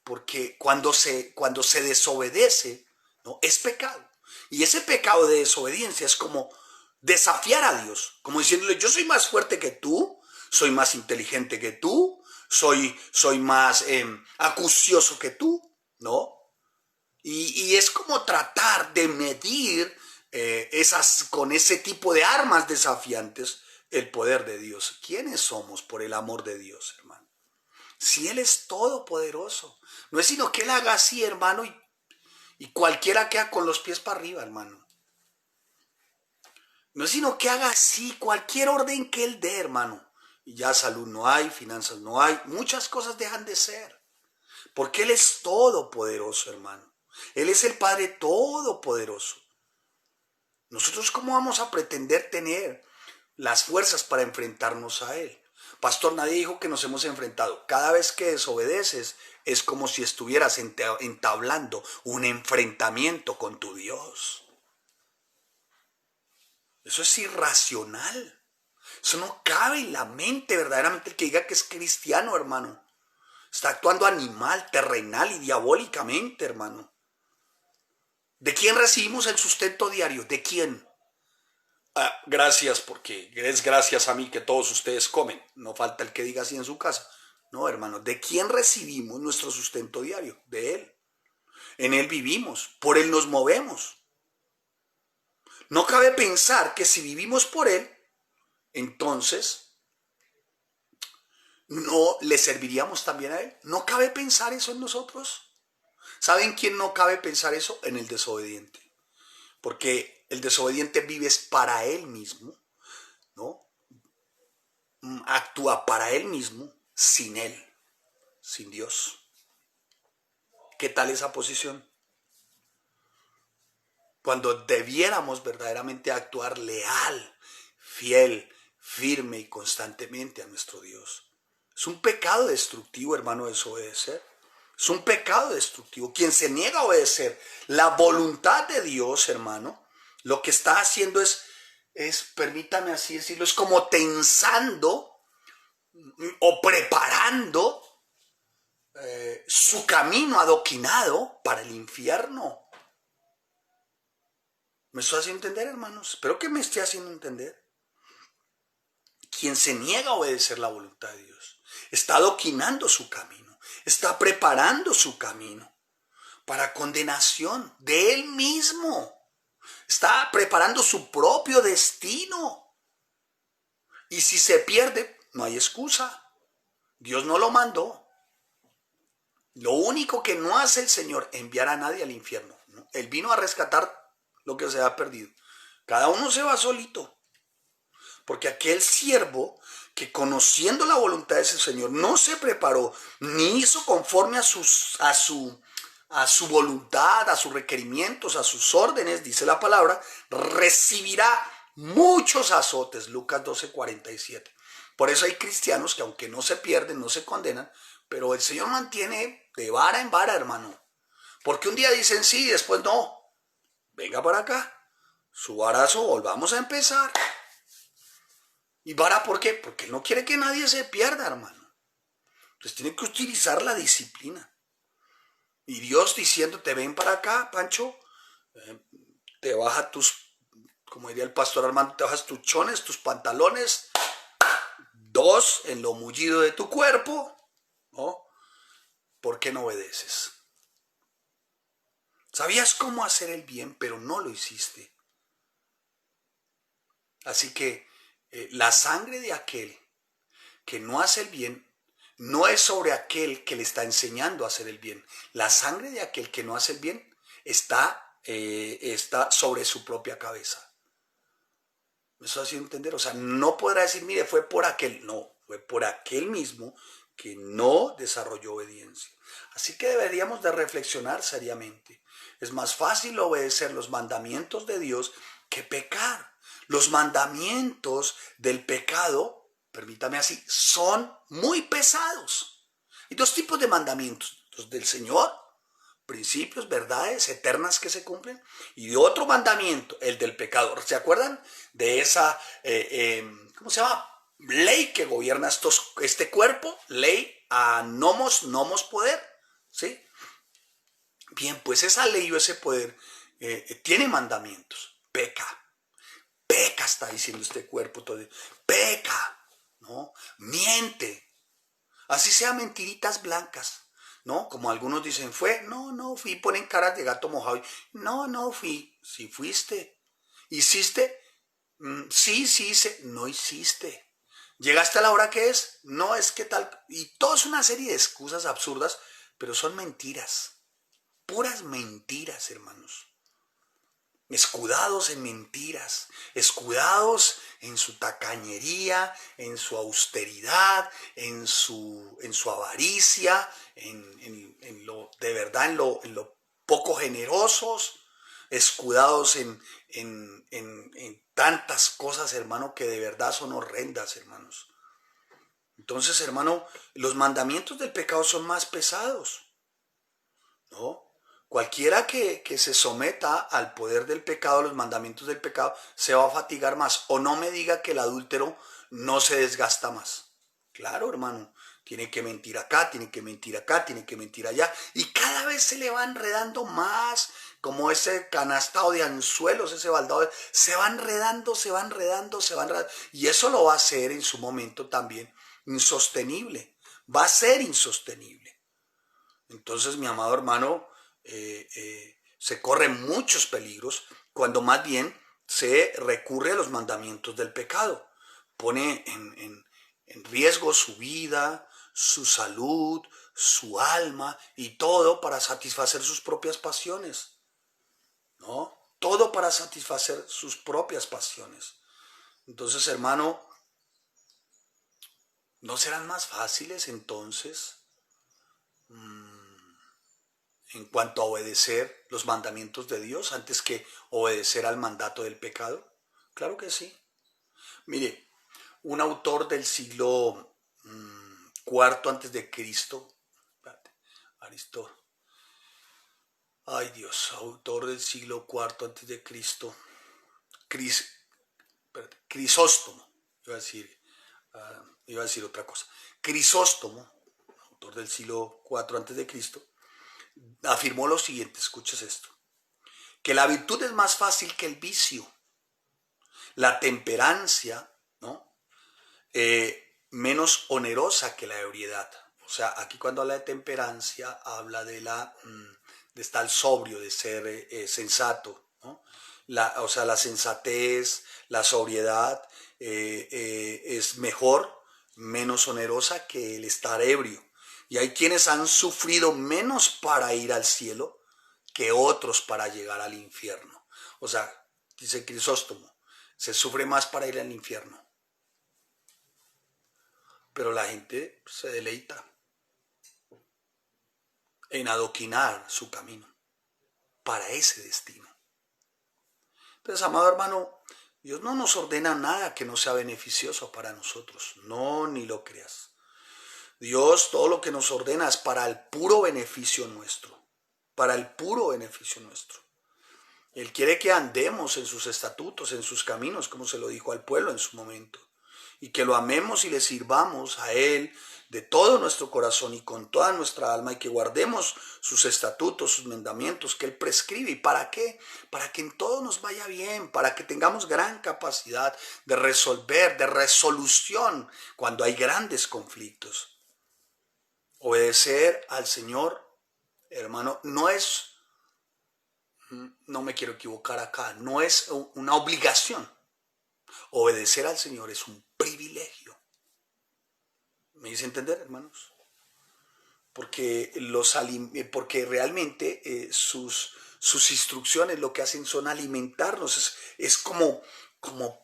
Porque cuando se desobedece, ¿no? Es pecado. Y ese pecado de desobediencia es como desafiar a Dios, como diciéndole, yo soy más fuerte que tú, soy más inteligente que tú, soy más acucioso que tú, ¿no? Y es como tratar de medir con ese tipo de armas desafiantes el poder de Dios. ¿Quiénes somos por el amor de Dios, hermano? Si Él es todopoderoso, no es sino que Él haga así, hermano, y cualquiera queda con los pies para arriba, hermano. No es sino que haga así, cualquier orden que Él dé, hermano. Y ya salud no hay, finanzas no hay, muchas cosas dejan de ser. Porque Él es todopoderoso, hermano. Él es el Padre todopoderoso. ¿Nosotros cómo vamos a pretender tener las fuerzas para enfrentarnos a Él? Pastor, nadie dijo que nos hemos enfrentado. Cada vez que desobedeces es como si estuvieras entablando un enfrentamiento con tu Dios. Eso es irracional. Eso no cabe en la mente verdaderamente el que diga que es cristiano, hermano. Está actuando animal, terrenal y diabólicamente, hermano. ¿De quién recibimos el sustento diario? ¿De quién? Gracias, porque es gracias a mí que todos ustedes comen. No falta el que diga así en su casa. No, hermano, ¿de quién recibimos nuestro sustento diario? De Él. En Él vivimos, por Él nos movemos. No cabe pensar que si vivimos por Él, entonces no le serviríamos también a Él. No cabe pensar eso en nosotros. ¿Saben quién no cabe pensar eso? En el desobediente. Porque el desobediente vive para él mismo, ¿no? Actúa para él mismo, sin él, sin Dios. ¿Qué tal esa posición? Cuando debiéramos verdaderamente actuar leal, fiel, firme y constantemente a nuestro Dios. Es un pecado destructivo, hermano, desobedecer. Es un pecado destructivo. Quien se niega a obedecer la voluntad de Dios, hermano, lo que está haciendo es, permítame así decirlo, es como tensando o preparando su camino adoquinado para el infierno. ¿Me estoy haciendo entender, hermanos? Espero que me esté haciendo entender. Quien se niega a obedecer la voluntad de Dios está adoquinando su camino, está preparando su camino para condenación de él mismo. Está preparando su propio destino. Y si se pierde, no hay excusa. Dios no lo mandó. Lo único que no hace el Señor es enviar a nadie al infierno, ¿no? Él vino a rescatar lo que se ha perdido. Cada uno se va solito. Porque aquel siervo que conociendo la voluntad de ese Señor no se preparó ni hizo conforme a su voluntad, a sus requerimientos, a sus órdenes, dice la palabra, recibirá muchos azotes. Lucas 12:47. Por eso hay cristianos que aunque no se pierden, no se condenan, pero el Señor mantiene de vara en vara, hermano. Porque un día dicen sí y después no. Venga para acá, su varazo, volvamos a empezar. ¿Y vara por qué? Porque no quiere que nadie se pierda, hermano. Entonces tiene que utilizar la disciplina. Y Dios diciéndote, ven para acá, Pancho, te baja como diría el pastor Armando, te bajas tus chones, tus pantalones, 2 en lo mullido de tu cuerpo, ¿no? ¿Por qué no obedeces? Sabías cómo hacer el bien, pero no lo hiciste. Así que la sangre de aquel que no hace el bien no es sobre aquel que le está enseñando a hacer el bien. La sangre de aquel que no hace el bien está sobre su propia cabeza. ¿Me estoy haciendo entender? O sea, no podrá decir, mire, fue por aquel. No, fue por aquel mismo que no desarrolló obediencia. Así que deberíamos de reflexionar seriamente. Es más fácil obedecer los mandamientos de Dios que pecar. Los mandamientos del pecado, permítame así, son muy pesados. Hay 2 tipos de mandamientos. Los del Señor, principios, verdades eternas que se cumplen, y de otro mandamiento, el del pecador. ¿Se acuerdan de esa, ¿cómo se llama? Ley que gobierna este cuerpo, ley a nomos poder, ¿sí? Bien, pues esa ley o ese poder tiene mandamientos. Peca, está diciendo este cuerpo todo. Peca, ¿no? Miente, así sea mentiritas blancas, ¿no? Como algunos dicen, fue, no fui, ponen caras de gato mojado. No fui, sí fuiste. ¿Hiciste? Sí hice, no hiciste. ¿Llegaste a la hora que es? No, es que tal. Y todo es una serie de excusas absurdas, pero son mentiras. Puras mentiras, hermanos. Escudados en mentiras, escudados en su tacañería, en su austeridad, en su avaricia, en lo de verdad, en lo poco generosos, escudados en tantas cosas, hermano, que de verdad son horrendas, hermanos. Entonces, hermano, los mandamientos del pecado son más pesados, ¿no? Cualquiera que se someta al poder del pecado, a los mandamientos del pecado, se va a fatigar más. O no me diga que el adúltero no se desgasta más. Claro, hermano, tiene que mentir acá, tiene que mentir acá, tiene que mentir allá. Y cada vez se le va enredando más, como ese canastado de anzuelos, ese baldado. Se va enredando, se va enredando, se va enredando. Y eso lo va a hacer en su momento también insostenible. Va a ser insostenible. Entonces, mi amado hermano, se corren muchos peligros cuando más bien se recurre a los mandamientos del pecado. Pone en riesgo su vida, su salud, su alma y todo para satisfacer sus propias pasiones, ¿no? Todo para satisfacer sus propias pasiones. Entonces, hermano, ¿no serán más fáciles entonces en cuanto a obedecer los mandamientos de Dios antes que obedecer al mandato del pecado? Claro que sí. Mire, un autor del siglo IV antes de Cristo, Aristóteles, ay Dios, autor del siglo IV antes de Cristo, Crisóstomo, iba a decir otra cosa, Crisóstomo, autor del siglo IV a.C., afirmó lo siguiente, escuches esto, que la virtud es más fácil que el vicio, la temperancia, ¿no? Menos onerosa que la ebriedad. O sea, aquí cuando habla de temperancia, habla de estar sobrio, de ser sensato, ¿no? O sea, la sensatez, la sobriedad es mejor, menos onerosa que el estar ebrio. Y hay quienes han sufrido menos para ir al cielo que otros para llegar al infierno. O sea, dice Crisóstomo, se sufre más para ir al infierno. Pero la gente se deleita en adoquinar su camino para ese destino. Entonces, amado hermano, Dios no nos ordena nada que no sea beneficioso para nosotros. No, ni lo creas. Dios todo lo que nos ordena es para el puro beneficio nuestro. Para el puro beneficio nuestro. Él quiere que andemos en sus estatutos, en sus caminos, como se lo dijo al pueblo en su momento. Y que lo amemos y le sirvamos a Él de todo nuestro corazón y con toda nuestra alma, y que guardemos sus estatutos, sus mandamientos que Él prescribe. ¿Y para qué? Para que en todo nos vaya bien, para que tengamos gran capacidad de resolver, de resolución cuando hay grandes conflictos. Obedecer al Señor, hermano, no me quiero equivocar acá, no es una obligación. Obedecer al Señor es un privilegio. ¿Me hice entender, hermanos? Porque realmente sus instrucciones lo que hacen son alimentarnos. Es como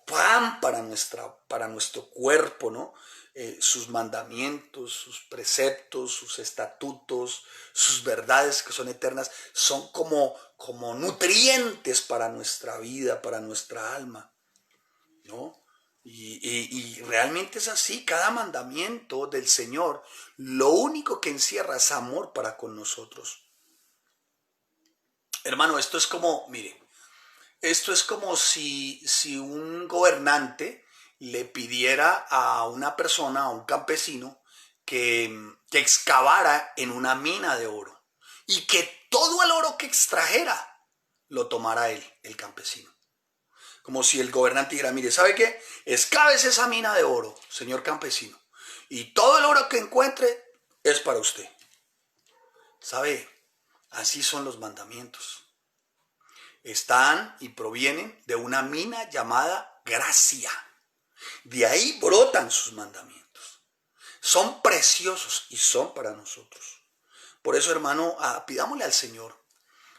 pan para nuestro cuerpo, ¿no? Sus mandamientos, sus preceptos, sus estatutos, sus verdades que son eternas, son como nutrientes para nuestra vida, para nuestra alma, ¿no? Y realmente es así. Cada mandamiento del Señor lo único que encierra es amor para con nosotros. Hermano, esto es como, mire, esto es como si un gobernante le pidiera a una persona, a un campesino, que excavara en una mina de oro y que todo el oro que extrajera lo tomara él, el campesino. Como si el gobernante dijera, mire, ¿sabe qué? Excávese esa mina de oro, señor campesino, y todo el oro que encuentre es para usted. ¿Sabe? Así son los mandamientos. Están y provienen de una mina llamada gracia. De ahí brotan sus mandamientos. Son preciosos y son para nosotros. Por eso, hermano, pidámosle al Señor,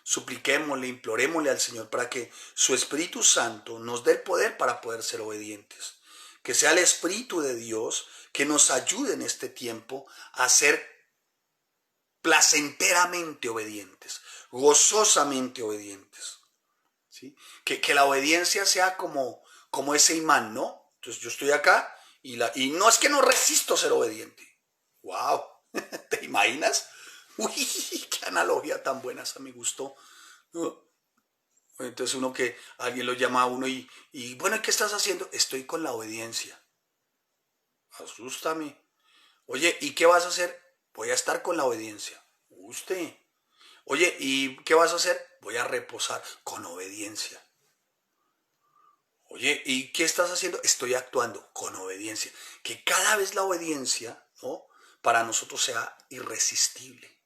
supliquémosle, implorémosle al Señor para que su Espíritu Santo nos dé el poder para poder ser obedientes. Que sea el Espíritu de Dios que nos ayude en este tiempo a ser placenteramente obedientes, gozosamente obedientes. ¿Sí? Que la obediencia sea como ese imán, ¿no? Entonces yo estoy acá y no es que no resisto ser obediente. ¡Wow! ¿Te imaginas? Uy, qué analogía tan buena, esa me gustó. Entonces alguien lo llama a uno y bueno, ¿qué estás haciendo? Estoy con la obediencia. Asústame. Oye, ¿y qué vas a hacer? Voy a estar con la obediencia. Usted. Oye, ¿y qué vas a hacer? Voy a reposar con obediencia. Oye, ¿y qué estás haciendo? Estoy actuando con obediencia. Que cada vez la obediencia, ¿no?, para nosotros sea irresistible.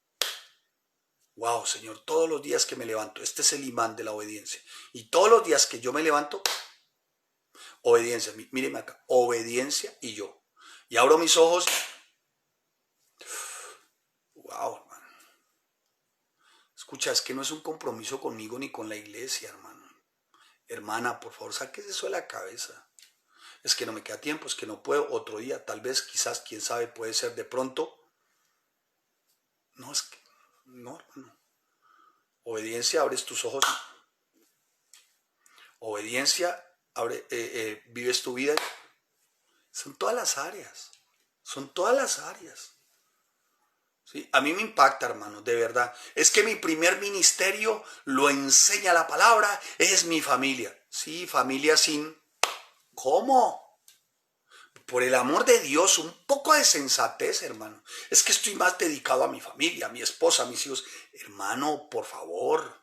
Wow, Señor, todos los días que me levanto, este es el imán de la obediencia. Y todos los días que yo me levanto, obediencia. Míreme acá, obediencia y yo. Y abro mis ojos. Wow, hermano. Escucha, es que no es un compromiso conmigo ni con la iglesia, hermano. Hermana, por favor, sáquese eso de la cabeza. Es que no me queda tiempo, es que no puedo, otro día, tal vez, quizás, quién sabe, puede ser de pronto. No, es que, no, hermano. Obediencia, abres tus ojos. Obediencia, vives tu vida. Son todas las áreas. Son todas las áreas. ¿Sí? A mí me impacta, hermano, de verdad. Es que mi primer ministerio lo enseña la palabra, es mi familia. Sí, familia sin... ¿Cómo? por el amor de Dios, un poco de sensatez, hermano. Es que estoy más dedicado a mi familia, a mi esposa, a mis hijos. Hermano, por favor,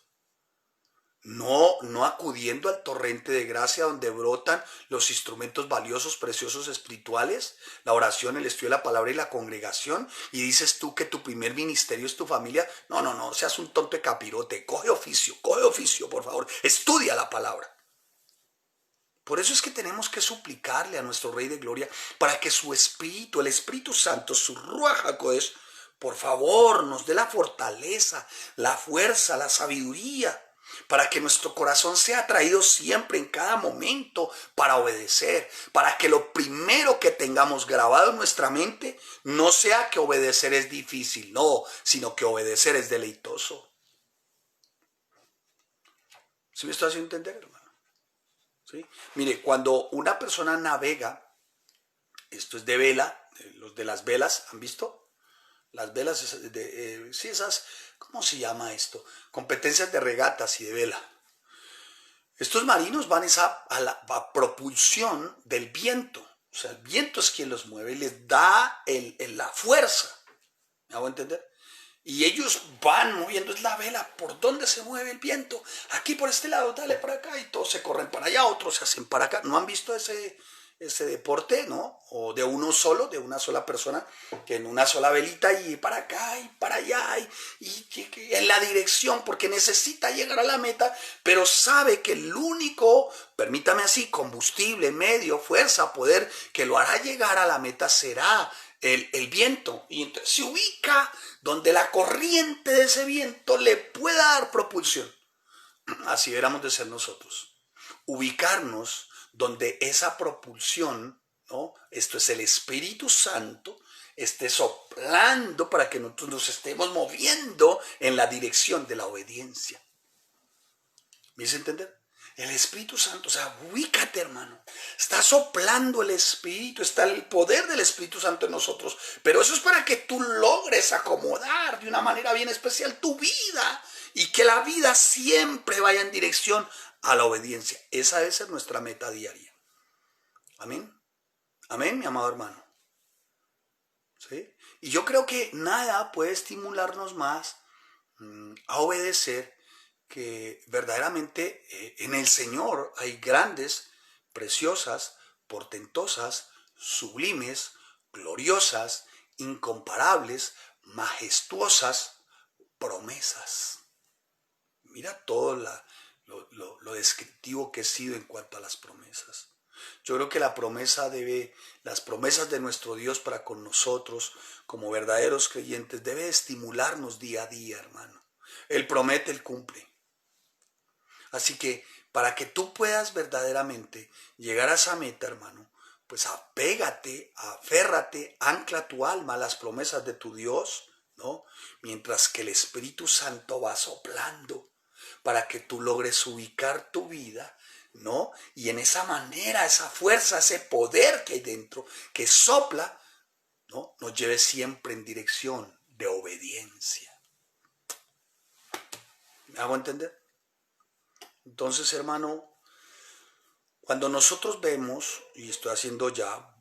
no acudiendo al torrente de gracia donde brotan los instrumentos valiosos, preciosos, espirituales, la oración, el estudio de la palabra y la congregación, y dices tú que tu primer ministerio es tu familia. No, seas un tonto de capirote. Coge oficio, por favor. Estudia la palabra. Por eso es que tenemos que suplicarle a nuestro Rey de Gloria para que su Espíritu, el Espíritu Santo, su Ruach HaKodesh, por favor, nos dé la fortaleza, la fuerza, la sabiduría, para que nuestro corazón sea atraído siempre, en cada momento, para obedecer, para que lo primero que tengamos grabado en nuestra mente no sea que obedecer es difícil, no, sino que obedecer es deleitoso. ¿Sí me estoy haciendo entender, hermano? ¿Sí? Mire, cuando una persona navega, esto es de vela, los de las velas, ¿han visto? Las velas, sí, esas, ¿cómo se llama esto? Competencias de regatas y de vela. Estos marinos van a la propulsión del viento. O sea, el viento es quien los mueve y les da la fuerza. ¿Me hago entender? Y ellos van moviendo, es la vela, ¿por dónde se mueve el viento? Aquí por este lado, dale para acá, y todos se corren para allá, otros se hacen para acá. ¿No han visto ese deporte, no? O de uno solo, de una sola persona, que en una sola velita y para acá y para allá, y en la dirección, porque necesita llegar a la meta, pero sabe que el único, permítame así, combustible, medio, fuerza, poder que lo hará llegar a la meta será el viento, y entonces se ubica donde la corriente de ese viento le pueda dar propulsión. Así deberíamos de ser nosotros, ubicarnos donde esa propulsión, ¿no? Esto es el Espíritu Santo, esté soplando para que nosotros nos estemos moviendo en la dirección de la obediencia. ¿Me hice entender? El Espíritu Santo, o sea, ubícate, hermano. Está soplando el Espíritu, está el poder del Espíritu Santo en nosotros. Pero eso es para que tú logres acomodar de una manera bien especial tu vida y que la vida siempre vaya en dirección a la obediencia. Esa debe ser nuestra meta diaria. Amén. Amén, mi amado hermano. ¿Sí? Y yo creo que nada puede estimularnos más a obedecer, que verdaderamente en el Señor hay grandes, preciosas, portentosas, sublimes, gloriosas, incomparables, majestuosas promesas. Mira todo lo descriptivo que he sido en cuanto a las promesas. Yo creo que las promesas de nuestro Dios para con nosotros, como verdaderos creyentes, debe estimularnos día a día, hermano. Él promete, Él cumple. Así que para que tú puedas verdaderamente llegar a esa meta, hermano, pues apégate, aférrate, ancla tu alma a las promesas de tu Dios, ¿no? Mientras que el Espíritu Santo va soplando para que tú logres ubicar tu vida, ¿no? Y en esa manera, esa fuerza, ese poder que hay dentro, que sopla, ¿no? Nos lleve siempre en dirección de obediencia. ¿Me hago entender? Entonces, hermano, cuando nosotros vemos, y estoy haciendo ya,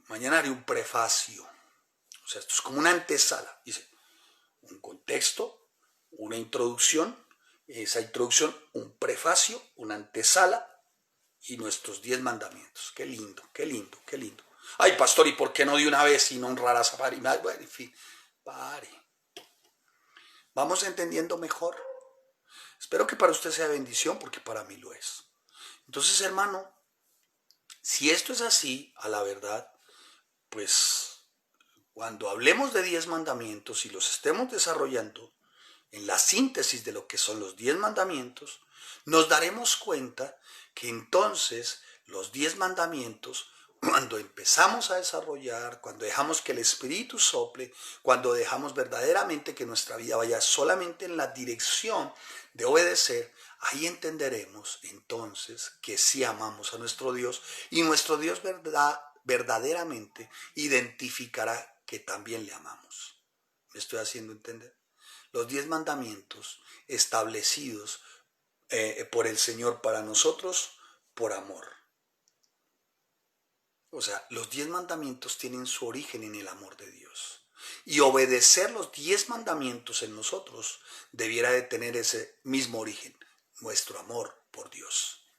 mañana haré un prefacio, o sea, esto es como una antesala, dice, un contexto, una introducción, esa introducción, un prefacio, una antesala y nuestros 10 mandamientos. Qué lindo, qué lindo, qué lindo. Ay, pastor, ¿y por qué no de una vez y no honrar a Safari? Bueno, en fin, pare. Vamos entendiendo mejor. Espero que para usted sea bendición, porque para mí lo es. Entonces, hermano, si esto es así, a la verdad, pues cuando hablemos de 10 mandamientos y los estemos desarrollando en la síntesis de lo que son los 10 mandamientos, nos daremos cuenta que entonces los 10 mandamientos, cuando empezamos a desarrollar, cuando dejamos que el Espíritu sople, cuando dejamos verdaderamente que nuestra vida vaya solamente en la dirección de obedecer, ahí entenderemos entonces que sí amamos a nuestro Dios, y nuestro Dios verdaderamente identificará que también le amamos. ¿Me estoy haciendo entender? Los 10 mandamientos establecidos por el Señor para nosotros por amor. O sea, los 10 mandamientos tienen su origen en el amor de Dios. Y obedecer los 10 mandamientos en nosotros debiera de tener ese mismo origen, nuestro amor por Dios.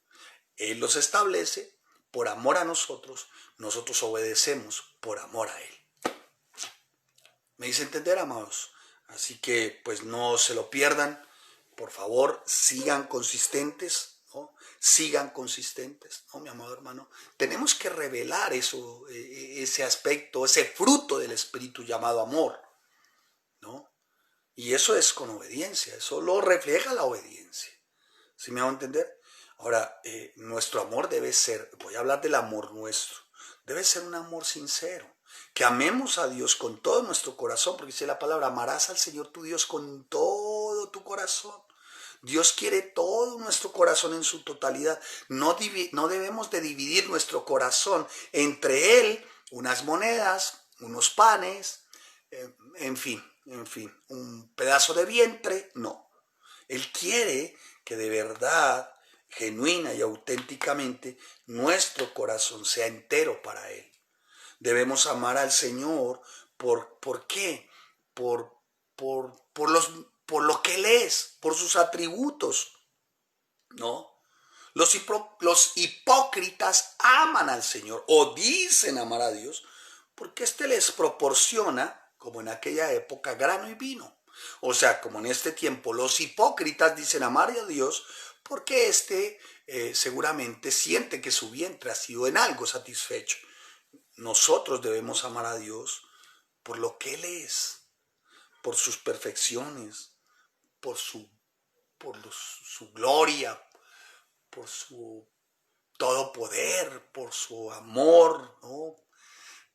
Él los establece por amor a nosotros, nosotros obedecemos por amor a Él. ¿Me hice entender, amados? Así que pues no se lo pierdan. Por favor, sigan consistentes, ¿no? Sigan consistentes, ¿no, mi amado hermano? Tenemos que revelar eso, ese aspecto, ese fruto del Espíritu llamado amor, ¿no? Y eso es con obediencia, eso lo refleja la obediencia. ¿Sí me hago entender? Ahora, nuestro amor debe ser, voy a hablar del amor nuestro, debe ser un amor sincero. Que amemos a Dios con todo nuestro corazón, porque dice la palabra, amarás al Señor tu Dios con todo tu corazón. Dios quiere todo nuestro corazón en su totalidad. No debemos de dividir nuestro corazón entre Él, unas monedas, unos panes, en fin, un pedazo de vientre, no. Él quiere que de verdad, genuina y auténticamente, nuestro corazón sea entero para Él. Debemos amar al Señor ¿por qué? Por lo que Él es, por sus atributos, ¿no? Los hipócritas aman al Señor o dicen amar a Dios porque éste les proporciona, como en aquella época, grano y vino. O sea, como en este tiempo, los hipócritas dicen amar a Dios porque éste seguramente siente que su vientre ha sido en algo satisfecho. Nosotros debemos amar a Dios por lo que Él es, por sus perfecciones, por su gloria, por su todo poder, por su amor, ¿no?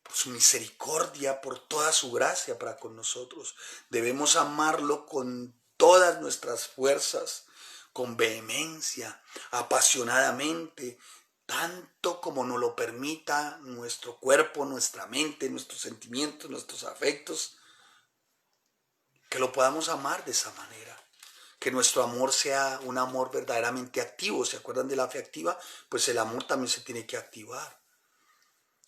Por su misericordia, por toda su gracia para con nosotros. Debemos amarlo con todas nuestras fuerzas, con vehemencia, apasionadamente, tanto como nos lo permita nuestro cuerpo, nuestra mente, nuestros sentimientos, nuestros afectos, que lo podamos amar de esa manera. Que nuestro amor sea un amor verdaderamente activo. ¿Se acuerdan de la fe activa? Pues el amor también se tiene que activar.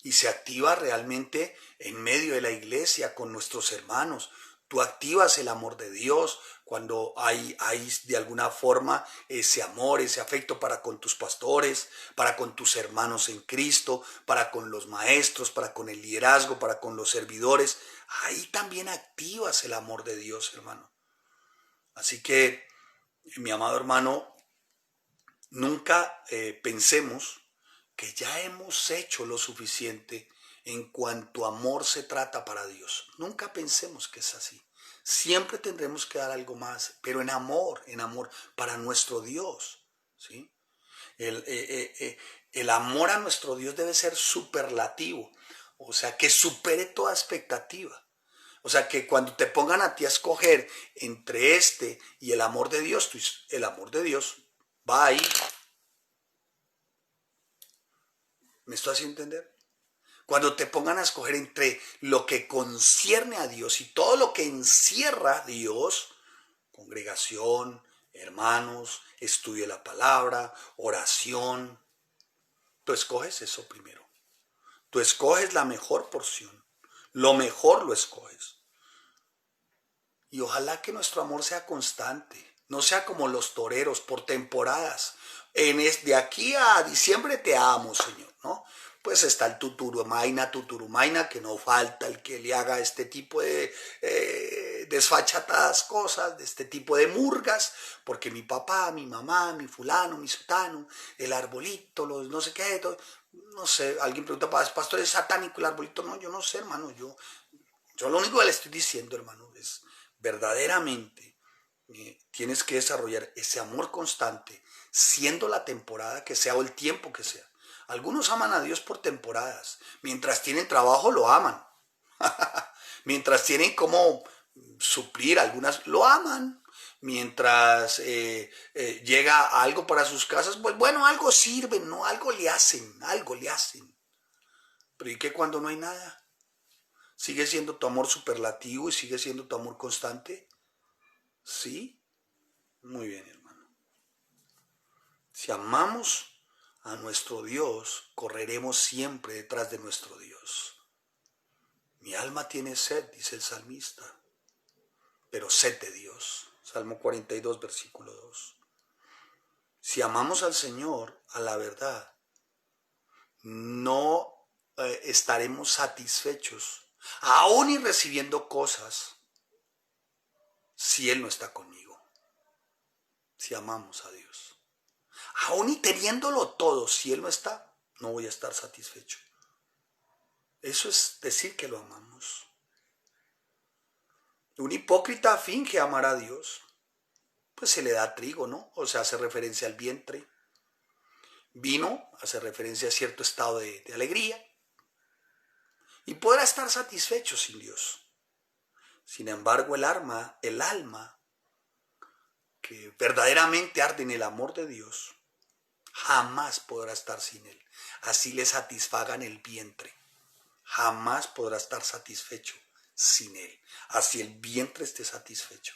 Y se activa realmente en medio de la iglesia con nuestros hermanos. Tú activas el amor de Dios cuando hay de alguna forma ese amor, ese afecto para con tus pastores, para con tus hermanos en Cristo, para con los maestros, para con el liderazgo, para con los servidores. Ahí también activas el amor de Dios, hermano. Así que, mi amado hermano, nunca pensemos que ya hemos hecho lo suficiente en cuanto amor se trata para Dios. Nunca pensemos que es así. Siempre tendremos que dar algo más, pero en amor para nuestro Dios, ¿sí? El amor a nuestro Dios debe ser superlativo, o sea, que supere toda expectativa. O sea, que cuando te pongan a ti a escoger entre este y el amor de Dios, el amor de Dios va ahí. ¿Me estoy haciendo entender? Cuando te pongan a escoger entre lo que concierne a Dios y todo lo que encierra a Dios, congregación, hermanos, estudio de la palabra, oración, tú escoges eso primero. Tú escoges la mejor porción. Lo mejor lo escoges. Y ojalá que nuestro amor sea constante, no sea como los toreros por temporadas. De aquí a diciembre te amo, Señor, ¿no? Pues está el tuturumaina, que no falta el que le haga este tipo de desfachatadas cosas, de este tipo de murgas, porque mi papá, mi mamá, mi fulano, mi sutano, el arbolito, los no sé qué, todo, no sé, alguien pregunta, pastor, ¿es satánico el arbolito? No, yo no sé, hermano, yo lo único que le estoy diciendo, hermano, es verdaderamente tienes que desarrollar ese amor constante, siendo la temporada que sea o el tiempo que sea. Algunos aman a Dios por temporadas. Mientras tienen trabajo, lo aman. Mientras tienen cómo suplir algunas, lo aman. Mientras llega algo para sus casas, pues bueno, algo sirven, ¿no? Algo le hacen. Pero ¿y qué cuando no hay nada? ¿Sigue siendo tu amor superlativo y sigue siendo tu amor constante? Sí. Muy bien, hermano. Si amamos a nuestro Dios, correremos siempre detrás de nuestro Dios. Mi alma tiene sed, dice el salmista, pero sed de Dios. Salmo 42, versículo 2. Si amamos al Señor, a la verdad, no estaremos satisfechos, aún y recibiendo cosas, si Él no está conmigo. Si amamos a Dios, aún y teniéndolo todo, si Él no está, no voy a estar satisfecho. Eso es decir que lo amamos. Un hipócrita finge amar a Dios, pues se le da trigo, ¿no? O sea, hace referencia al vientre. Vino hace referencia a cierto estado de alegría. Y podrá estar satisfecho sin Dios. Sin embargo, el alma que verdaderamente arde en el amor de Dios, jamás podrá estar sin Él. Así le satisfagan el vientre. Jamás podrá estar satisfecho sin Él. Así el vientre esté satisfecho.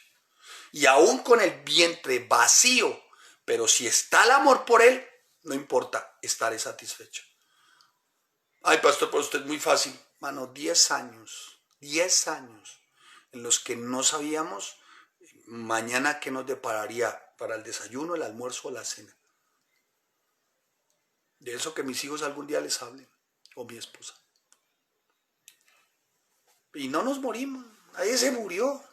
Y aún con el vientre vacío, pero si está el amor por Él, no importa, estaré satisfecho. Ay, pastor, pero usted es muy fácil. Mano, 10 años en los que no sabíamos mañana qué nos depararía para el desayuno, el almuerzo o la cena. De eso que mis hijos algún día les hablen, o mi esposa. Y no nos morimos, nadie se murió.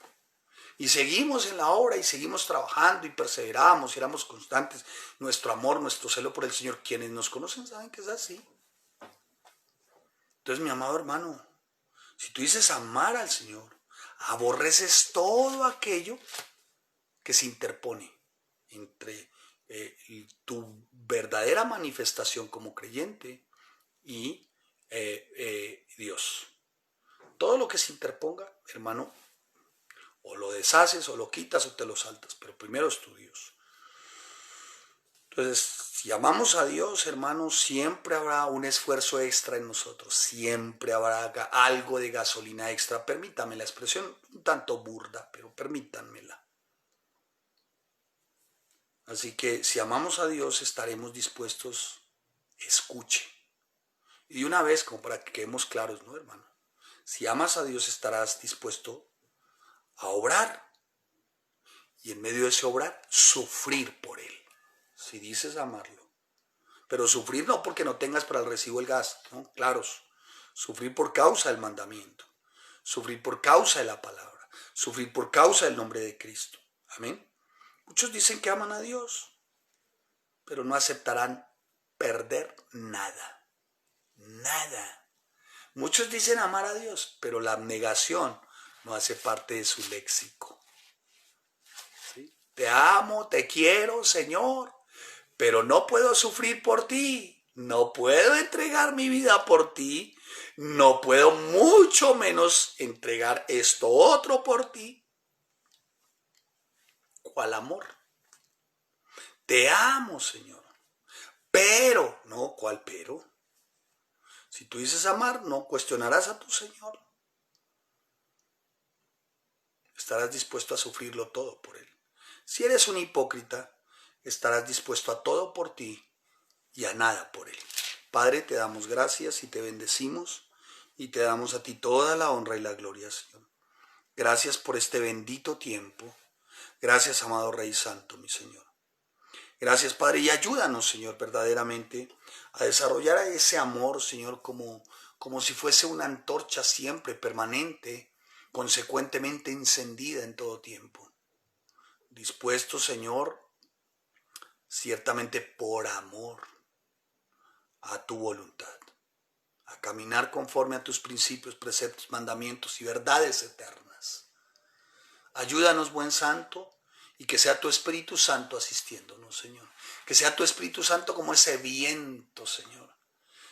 Y seguimos en la obra y seguimos trabajando y perseveramos y éramos constantes. Nuestro amor, nuestro celo por el Señor, quienes nos conocen saben que es así. Entonces, mi amado hermano, si tú dices amar al Señor, aborreces todo aquello que se interpone entre tu verdadera manifestación como creyente y Dios. Todo lo que se interponga, hermano, o lo deshaces, o lo quitas, o te lo saltas, pero primero es tu Dios. Entonces, si amamos a Dios, hermanos, siempre habrá un esfuerzo extra en nosotros, siempre habrá algo de gasolina extra. Permítame la expresión un tanto burda, pero permítanmela. Así que si amamos a Dios, estaremos dispuestos, escuche. Y de una vez, como para que quedemos claros, ¿no, hermano? Si amas a Dios, estarás dispuesto a obrar. Y en medio de ese obrar, sufrir por Él. Si dices amarlo. Pero sufrir no porque no tengas para el recibo el gas, ¿no? Claros. Sufrir por causa del mandamiento. Sufrir por causa de la palabra. Sufrir por causa del nombre de Cristo. Amén. Muchos dicen que aman a Dios, pero no aceptarán perder nada. Nada. Muchos dicen amar a Dios, pero la abnegación no hace parte de su léxico. ¿Sí? Te amo, te quiero, Señor, pero no puedo sufrir por ti. No puedo entregar mi vida por ti. No puedo mucho menos entregar esto otro por ti. ¿Cuál amor? Te amo, Señor. Pero, no, ¿cuál pero? Si tú dices amar, no cuestionarás a tu Señor. Estarás dispuesto a sufrirlo todo por Él. Si eres un hipócrita, estarás dispuesto a todo por ti y a nada por Él. Padre, te damos gracias y te bendecimos y te damos a ti toda la honra y la gloria, Señor. Gracias por este bendito tiempo. Gracias, amado Rey Santo, mi Señor. Gracias, Padre, y ayúdanos, Señor, verdaderamente a desarrollar ese amor, Señor, como si fuese una antorcha siempre permanente, consecuentemente encendida en todo tiempo. Dispuesto, Señor, ciertamente por amor a tu voluntad, a caminar conforme a tus principios, preceptos, mandamientos y verdades eternas. Ayúdanos, buen Santo, y que sea tu Espíritu Santo asistiéndonos, Señor. Que sea tu Espíritu Santo como ese viento, Señor.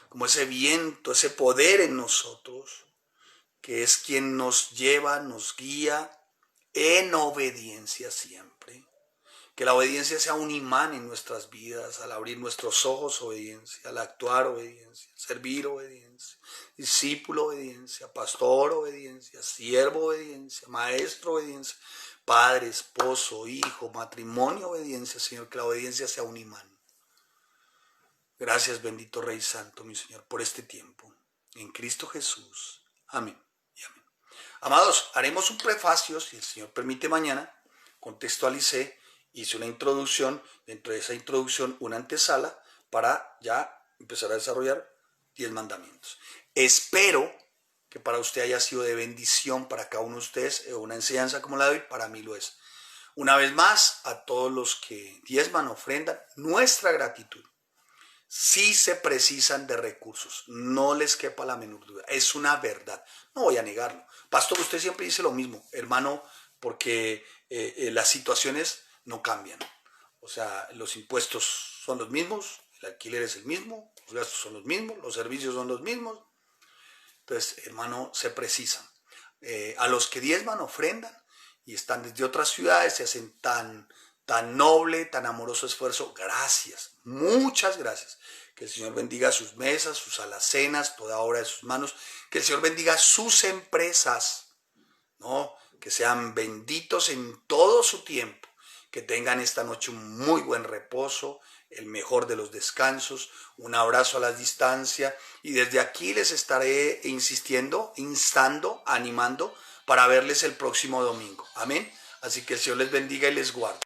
Como ese viento, ese poder en nosotros, que es quien nos lleva, nos guía en obediencia siempre. Que la obediencia sea un imán en nuestras vidas, al abrir nuestros ojos, obediencia, al actuar, obediencia, servir, obediencia, discípulo, obediencia, pastor, obediencia, siervo, obediencia, maestro, obediencia, padre, esposo, hijo, matrimonio, obediencia, Señor, que la obediencia sea un imán. Gracias, bendito Rey Santo, mi Señor, por este tiempo. En Cristo Jesús. Amén y amén. Amados, haremos un prefacio, si el Señor permite mañana. Contextualicé, hice una introducción, dentro de esa introducción una antesala para ya empezar a desarrollar 10 mandamientos. Espero que para usted haya sido de bendición, para cada uno de ustedes, una enseñanza como la de hoy, para mí lo es. Una vez más, a todos los que diezman, ofrendan, nuestra gratitud. Sí se precisan de recursos, no les quepa la menor duda, es una verdad, no voy a negarlo. Pastor, usted siempre dice lo mismo, hermano, porque las situaciones no cambian. O sea, los impuestos son los mismos, el alquiler es el mismo, los gastos son los mismos, los servicios son los mismos. Entonces, hermano, se precisan. A los que diezman, ofrendan y están desde otras ciudades, se hacen tan noble, tan amoroso esfuerzo. Gracias, muchas gracias. Que el Señor bendiga sus mesas, sus alacenas, toda obra de sus manos. Que el Señor bendiga sus empresas, ¿no? Que sean benditos en todo su tiempo. Que tengan esta noche un muy buen reposo, el mejor de los descansos, un abrazo a la distancia. Y desde aquí les estaré insistiendo, instando, animando para verles el próximo domingo. Amén. Así que el Señor les bendiga y les guarde.